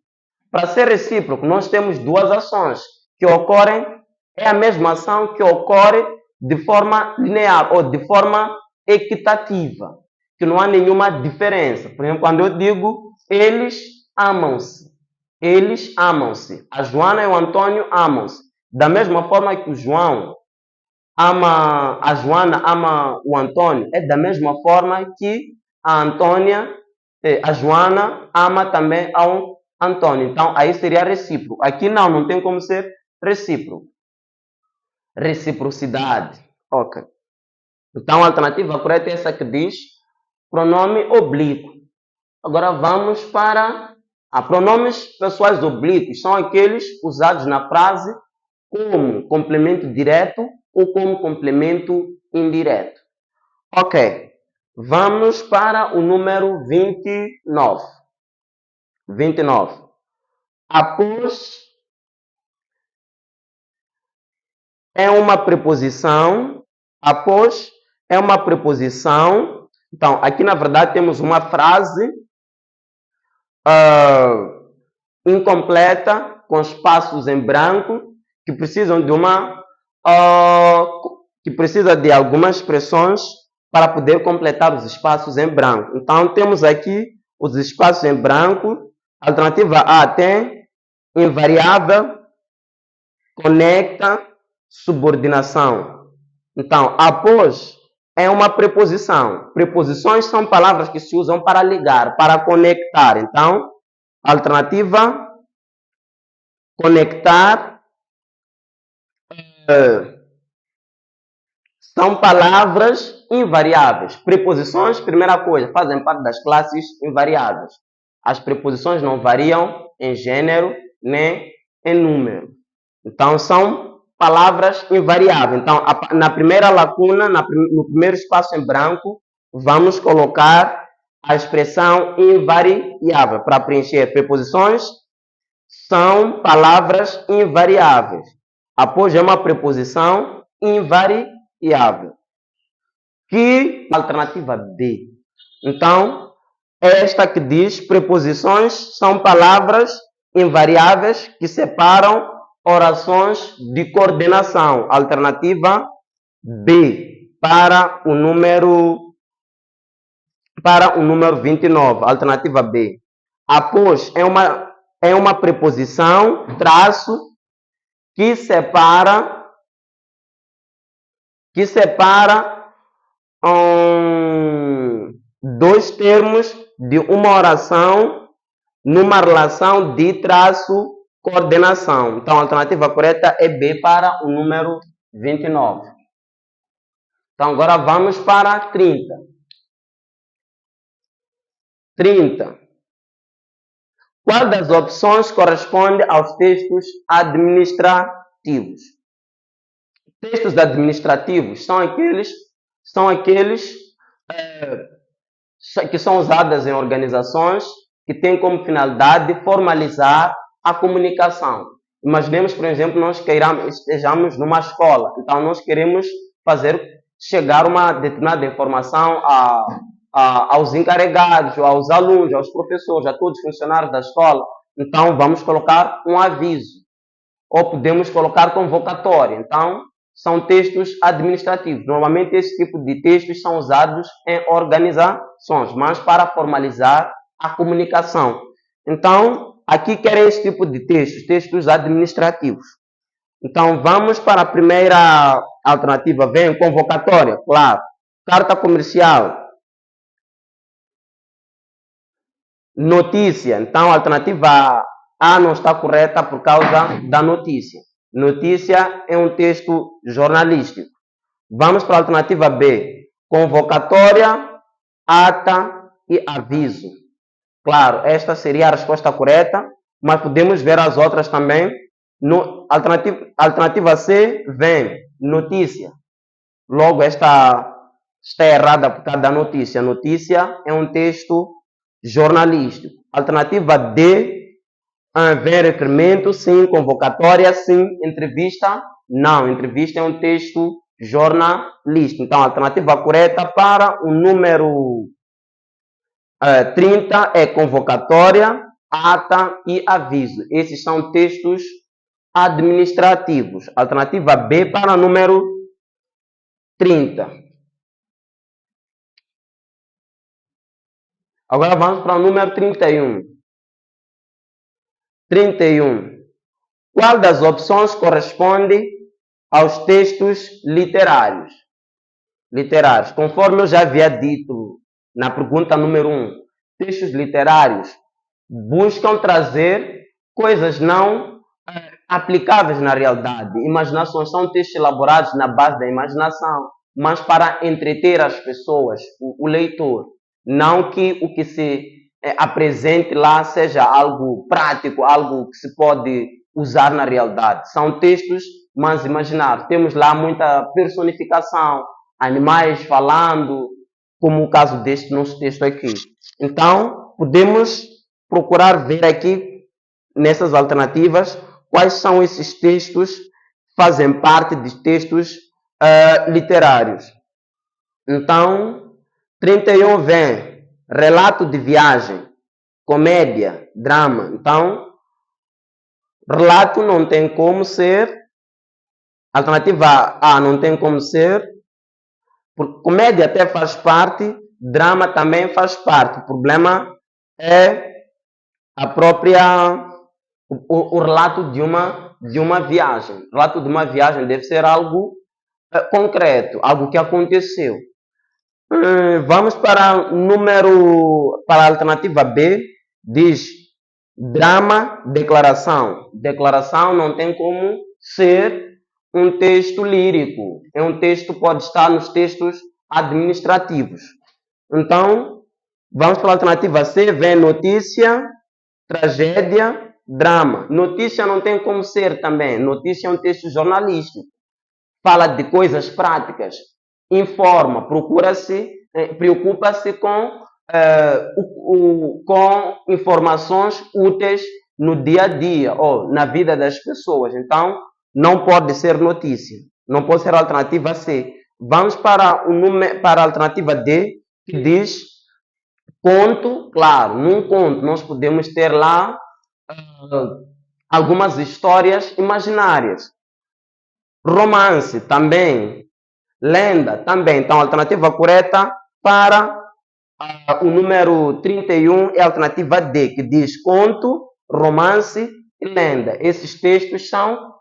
Para ser recíproco, nós temos duas ações que ocorrem, é a mesma ação que ocorre de forma linear ou de forma equitativa, que não há nenhuma diferença. Por exemplo, quando eu digo eles amam-se, eles amam-se. A Joana e o Antônio amam-se. Da mesma forma que o João ama, a Joana ama o Antônio, é da mesma forma que a Antônia, a Joana ama também ao Antônio. Então, aí seria recíproco. Aqui não tem como ser recíproco. Reciprocidade. Ok. Então, a alternativa correta é essa que diz pronome oblíquo. Agora vamos para pronomes pessoais oblíquos. São aqueles usados na frase como complemento direto ou como complemento indireto. Ok. Vamos para o número 29. 29. Após é uma preposição. Após é uma preposição. Então, aqui na verdade temos uma frase incompleta, com espaços em branco, que precisam de que precisa de algumas expressões para poder completar os espaços em branco. Então, temos aqui os espaços em branco. Alternativa A tem invariável, conecta, subordinação. Então, após é uma preposição. Preposições são palavras que se usam para ligar, para conectar. Então, alternativa conectar são palavras invariáveis. Preposições, primeira coisa, fazem parte das classes invariáveis. As preposições não variam em gênero nem em número. Então, são palavras invariáveis. Então, na primeira lacuna, no primeiro espaço em branco, vamos colocar a expressão invariável para preencher. Preposições são palavras invariáveis. Após é uma preposição invariável. Que alternativa B. Então, esta que diz preposições são palavras invariáveis que separam orações de coordenação. Alternativa B para o número 29. Alternativa B. Após é uma preposição, traço, que separa dois termos de uma oração numa relação de traço coordenação. Então, a alternativa correta é B para o número 29. Então, agora vamos para 30. 30. Qual das opções corresponde aos textos administrativos? Textos administrativos são aqueles que são usados em organizações que têm como finalidade formalizar a comunicação. Imaginemos, por exemplo, nós estejamos numa escola, então nós queremos fazer chegar uma determinada informação aos encarregados, aos alunos, aos professores, a todos os funcionários da escola. Então, vamos colocar um aviso. Ou podemos colocar convocatória. Então, são textos administrativos. Normalmente, esse tipo de textos são usados em organizações, mas para formalizar a comunicação. Então, aqui querem esse tipo de textos administrativos. Então, vamos para a primeira alternativa. Vem convocatória, claro. Carta comercial. Notícia. Então, a alternativa A não está correta por causa da notícia. Notícia é um texto jornalístico. Vamos para a alternativa B. Convocatória, ata e aviso. Claro, esta seria a resposta correta, mas podemos ver as outras também. Alternativa C vem notícia. Logo, esta está errada por causa da notícia. Notícia é um texto jornalístico. Alternativa D vem requerimento, sim. Convocatória, sim. Entrevista, não. Entrevista é um texto jornalístico. Então, a alternativa correta para o número 30 é convocatória, ata e aviso. Esses são textos administrativos. Alternativa B para o número 30. Agora vamos para o número 31. 31. Qual das opções corresponde aos textos literários? Literários. Conforme eu já havia dito na pergunta número 1, textos literários buscam trazer coisas não aplicáveis na realidade. Imaginações são textos elaborados na base da imaginação, mas para entreter as pessoas, o leitor. Não que o que se apresente lá seja algo prático, algo que se pode usar na realidade. São textos mais imaginados. Temos lá muita personificação, animais falando, como o caso deste nosso texto aqui. Então, podemos procurar ver aqui, nessas alternativas, quais são esses textos que fazem parte de textos literários. Então, 31 vem relato de viagem, comédia, drama. Então, relato não tem como ser, alternativa A não tem como ser, porque comédia até faz parte, drama também faz parte. O problema é a própria o relato de uma viagem. O relato de uma viagem deve ser algo concreto, algo que aconteceu. Vamos para a alternativa B, diz drama, declaração. Declaração não tem como ser um texto lírico. É um texto que pode estar nos textos administrativos. Então, vamos para a alternativa C, vem notícia, tragédia, drama. Notícia não tem como ser também. Notícia é um texto jornalístico. Fala de coisas práticas. Informa, preocupa-se com informações úteis no dia a dia ou na vida das pessoas. Então, não pode ser notícia. Não pode ser a alternativa C. Vamos para a alternativa D, que diz conto. Claro, num conto nós podemos ter lá algumas histórias imaginárias. Romance também. Lenda também. Então, a alternativa correta para o número 31 é a alternativa D, que diz conto, romance e lenda. Esses textos são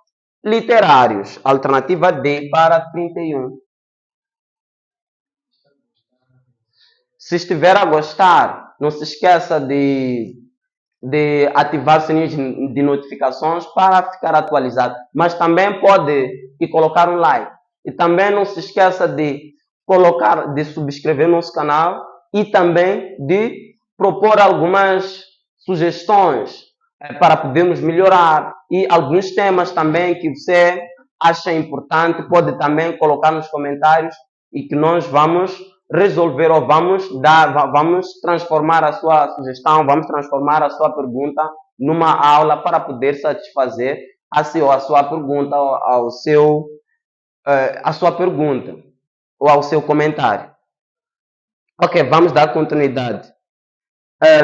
literários. Alternativa D para 31. Se estiver a gostar, não se esqueça de ativar o sininho de notificações para ficar atualizado. Mas também pode colocar um like. E também não se esqueça de subscrever nosso canal e também de propor algumas sugestões para podermos melhorar. E alguns temas também que você acha importante, pode também colocar nos comentários e que nós vamos resolver ou vamos transformar a sua sugestão, vamos transformar a sua pergunta numa aula para poder satisfazer a sua pergunta, a sua pergunta ou ao seu comentário. Ok, vamos dar continuidade.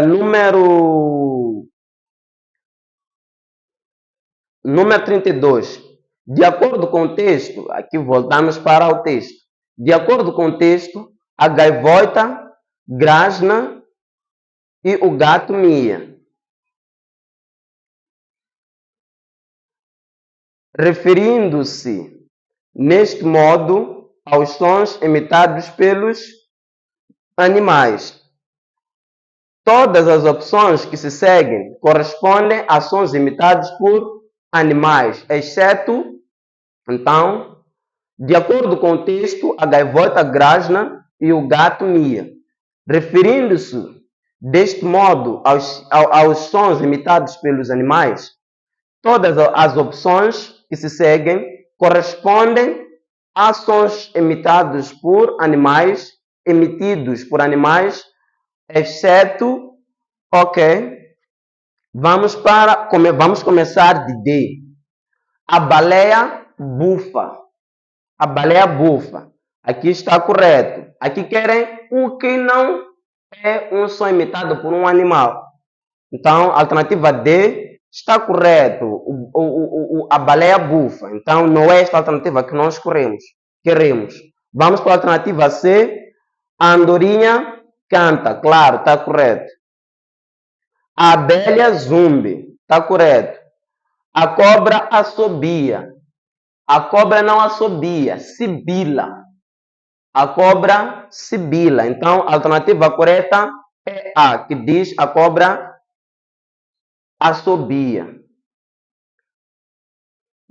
Número 32. De acordo com o texto, aqui voltamos para o texto. De acordo com o texto, a gaivota grasna e o gato mia. Referindo-se, neste modo, aos sons emitidos pelos animais. Todas as opções que se seguem correspondem a sons imitados por animais, exceto, então, de acordo com o texto, a gaivota grasna e o gato mia. Referindo-se deste modo aos sons imitados pelos animais, todas as opções que se seguem correspondem a sons emitidos por animais, exceto, ok, vamos começar de D. A baleia bufa. A baleia bufa. Aqui está correto. Aqui querem o que não é um som imitado por um animal. Então, a alternativa D está correto. A baleia bufa. Então, não é esta alternativa que nós queremos. Vamos para a alternativa C. A andorinha canta. Claro, está correto. A abelha zumbi. Está correto. A cobra assobia. A cobra não assobia, sibila. A cobra sibila. Então, a alternativa correta é A, que diz a cobra assobia.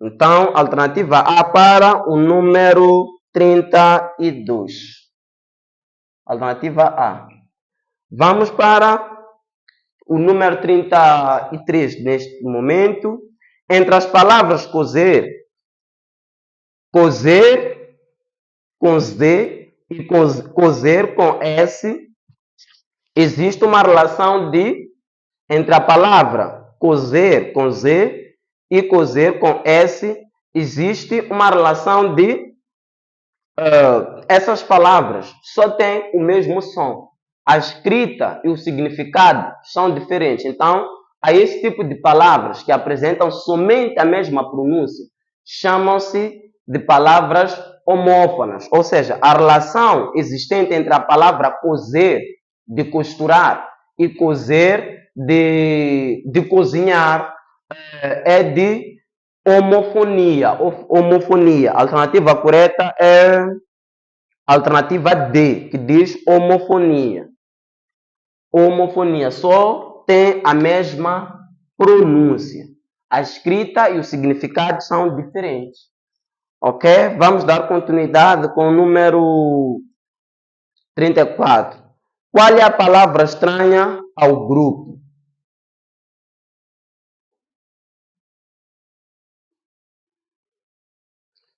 Então, alternativa A para o número 32. Alternativa A. Vamos para o número 33 neste momento. Entre as palavras cozer com Z e cozer com S, existe uma relação entre a palavra cozer com Z e cozer com S, existe uma relação essas palavras só têm o mesmo som. A escrita e o significado são diferentes. Então, a esse tipo de palavras que apresentam somente a mesma pronúncia chamam-se de palavras homófonas, ou seja, a relação existente entre a palavra cozer, de costurar, e cozer, de cozinhar, é de homofonia. A alternativa correta é a alternativa D, que diz homofonia. Homofonia só tem a mesma pronúncia. A escrita e o significado são diferentes. Ok? Vamos dar continuidade com o número 34. Qual é a palavra estranha ao grupo?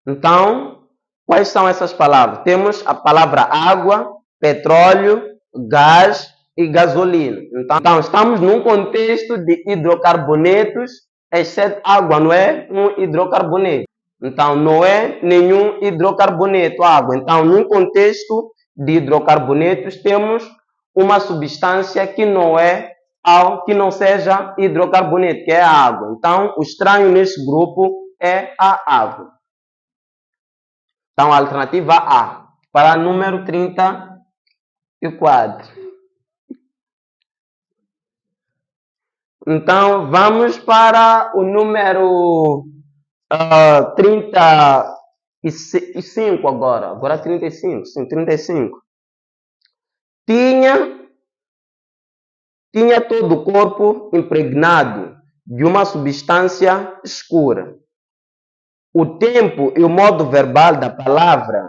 Então, quais são essas palavras? Temos a palavra água, petróleo, gás e gasolina. Então estamos num contexto de hidrocarbonetos, exceto água, não é um hidrocarboneto. Então, não é nenhum hidrocarboneto, água. Então, num contexto de hidrocarbonetos, temos uma substância que não seja hidrocarboneto, que é a água. Então, o estranho nesse grupo é a água. Então, a alternativa A, para número 34. Então, vamos para o número 35 agora. Agora 35. Sim, 35. Tinha todo o corpo impregnado de uma substância escura. O tempo e o modo verbal da palavra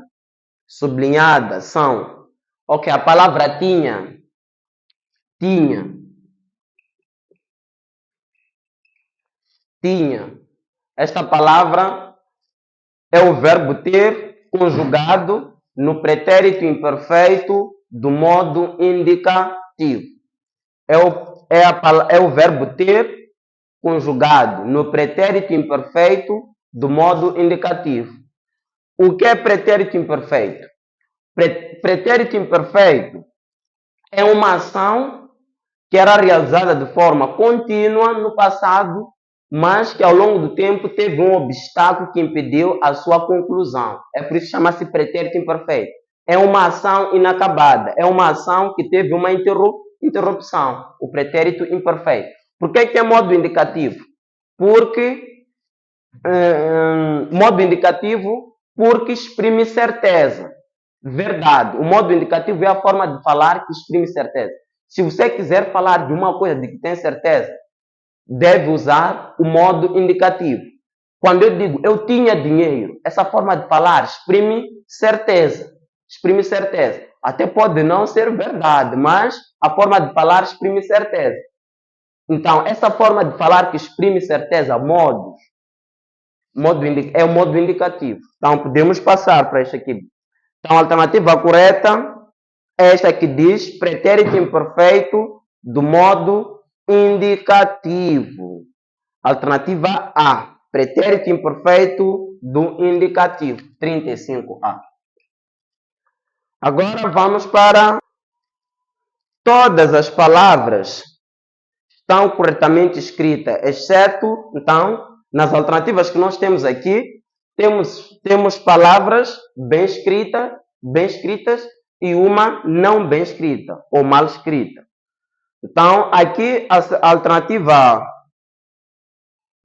sublinhada são... Ok, a palavra tinha. Esta palavra é o verbo ter conjugado no pretérito imperfeito do modo indicativo. É o verbo ter conjugado no pretérito imperfeito do modo indicativo. O que é pretérito imperfeito? Pretérito imperfeito é uma ação que era realizada de forma contínua no passado, mas que ao longo do tempo teve um obstáculo que impediu a sua conclusão. É por isso que chama-se pretérito imperfeito. É uma ação inacabada, é uma ação que teve uma interrupção, o pretérito imperfeito. Por que é modo indicativo? Modo indicativo porque exprime certeza, verdade. O modo indicativo é a forma de falar que exprime certeza. Se você quiser falar de uma coisa de que tem certeza, deve usar o modo indicativo. Quando eu digo eu tinha dinheiro, essa forma de falar exprime certeza. Exprime certeza. Até pode não ser verdade, mas a forma de falar exprime certeza. Então, essa forma de falar que exprime certeza, é o modo indicativo. Então, podemos passar para este aqui. Então, a alternativa correta é esta que diz pretérito imperfeito do modo indicativo. Alternativa A, pretérito imperfeito do indicativo, 35A. Agora vamos para todas as palavras estão corretamente escritas, exceto, então, nas alternativas que nós temos aqui, temos palavras bem escritas e uma não bem escrita ou mal escrita. Então, aqui a alternativa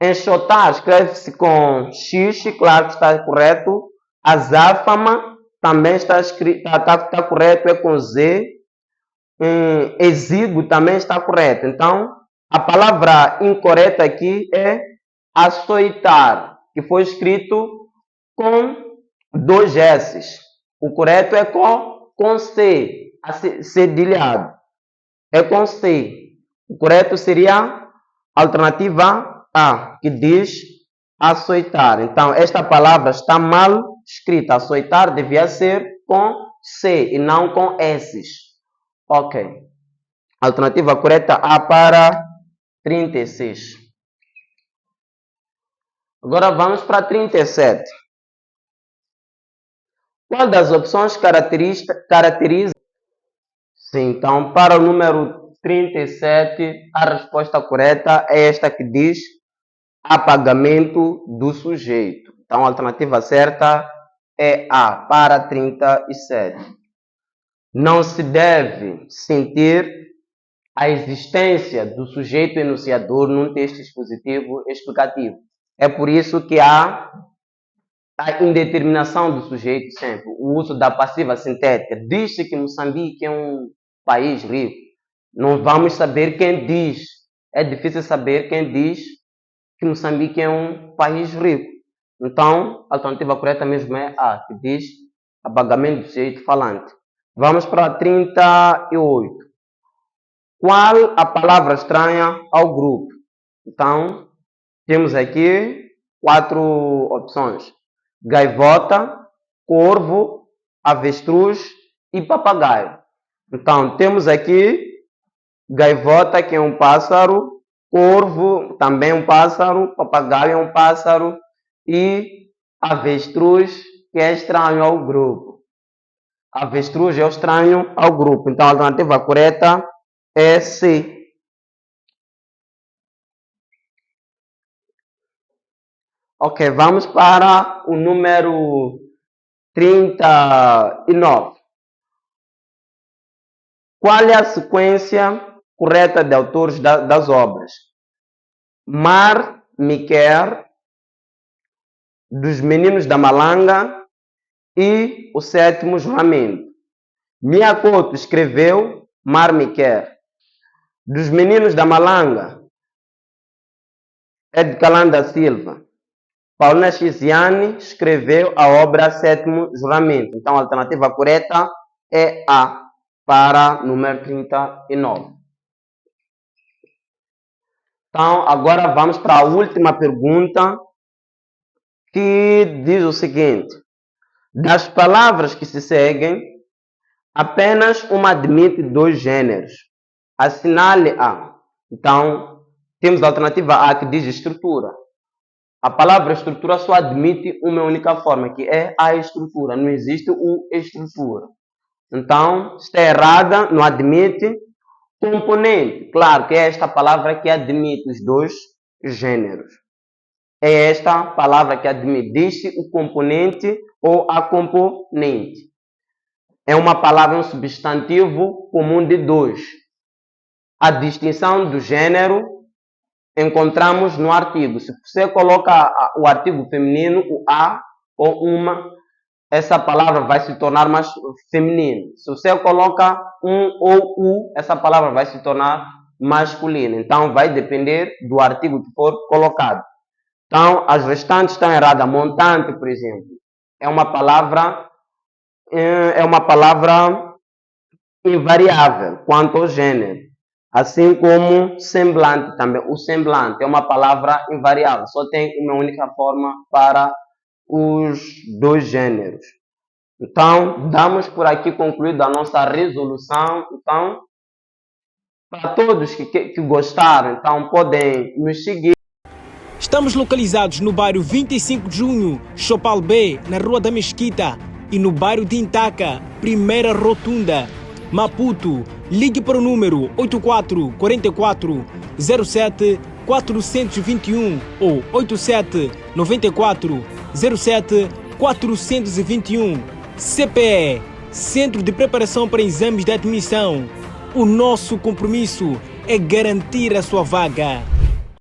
enxotar escreve-se com X, claro que está correto. Azáfama também está correto, é com Z. Exíguo também está correto. Então, a palavra incorreta aqui é açoitar, que foi escrito com 2 S. O correto é com C, cedilhado. É com C. O correto seria a alternativa A, que diz açoitar. Então, esta palavra está mal escrita. Açoitar devia ser com C e não com S. Ok. Alternativa correta A para 36. Agora vamos para 37. Qual das opções caracteriza? Sim, então, para o número 37, a resposta correta é esta que diz apagamento do sujeito. Então, a alternativa certa é A, para 37. Não se deve sentir a existência do sujeito enunciador num texto expositivo explicativo. É por isso que há a indeterminação do sujeito sempre, o uso da passiva sintética. Diz-se que Moçambique é um país rico. Não vamos saber quem diz. É difícil saber quem diz que Moçambique é um país rico. Então, a alternativa correta mesmo é A, que diz apagamento do sujeito falante. Vamos para 38. Qual a palavra estranha ao grupo? Então, temos aqui 4 opções: gaivota, corvo, avestruz e papagaio. Então, temos aqui gaivota, que é um pássaro, corvo, também um pássaro, papagaio é um pássaro e avestruz, que é estranho ao grupo. Avestruz é estranho ao grupo. Então, a alternativa correta é C. Ok, vamos para o número 39. Qual é a sequência correta de autores das obras? Mar Miquel, dos Meninos da Malanga e o Sétimo Juramento. Miyakoto escreveu Mar Miquel. Dos Meninos da Malanga é de Calan da Silva. Paulina Chiziane escreveu a obra Sétimo Juramento. Então, a alternativa correta é A, para número 39. Então, agora vamos para a última pergunta, que diz o seguinte: das palavras que se seguem, apenas uma admite 2 gêneros. Assinale A. Então, temos a alternativa A, que diz estrutura. A palavra estrutura só admite uma única forma, que é a estrutura. Não existe o estrutura. Então, está errada, não admite. Componente. Claro que é esta palavra que admite os 2 gêneros. É esta palavra que admite. Diz-se o componente ou a componente. É uma palavra, um substantivo comum de 2. A distinção do gênero encontramos no artigo. Se você coloca o artigo feminino, o a ou uma, essa palavra vai se tornar mais feminina. Se você coloca um ou o, essa palavra vai se tornar masculina. Então, vai depender do artigo que for colocado. Então, as restantes estão erradas. Montante, por exemplo, é uma palavra invariável quanto ao gênero. Assim como semblante também. O semblante é uma palavra invariável. Só tem uma única forma para os dois gêneros. Então, damos por aqui concluída a nossa resolução. Então, para todos que gostaram, então podem nos seguir. Estamos localizados no bairro 25 de Junho, Chopal B, na Rua da Mesquita, e no bairro de Intaca, Primeira Rotunda, Maputo. Ligue para o número 84 44 07 421 ou 87 94 07 421. CPE, Centro de Preparação para Exames de Admissão. O nosso compromisso é garantir a sua vaga.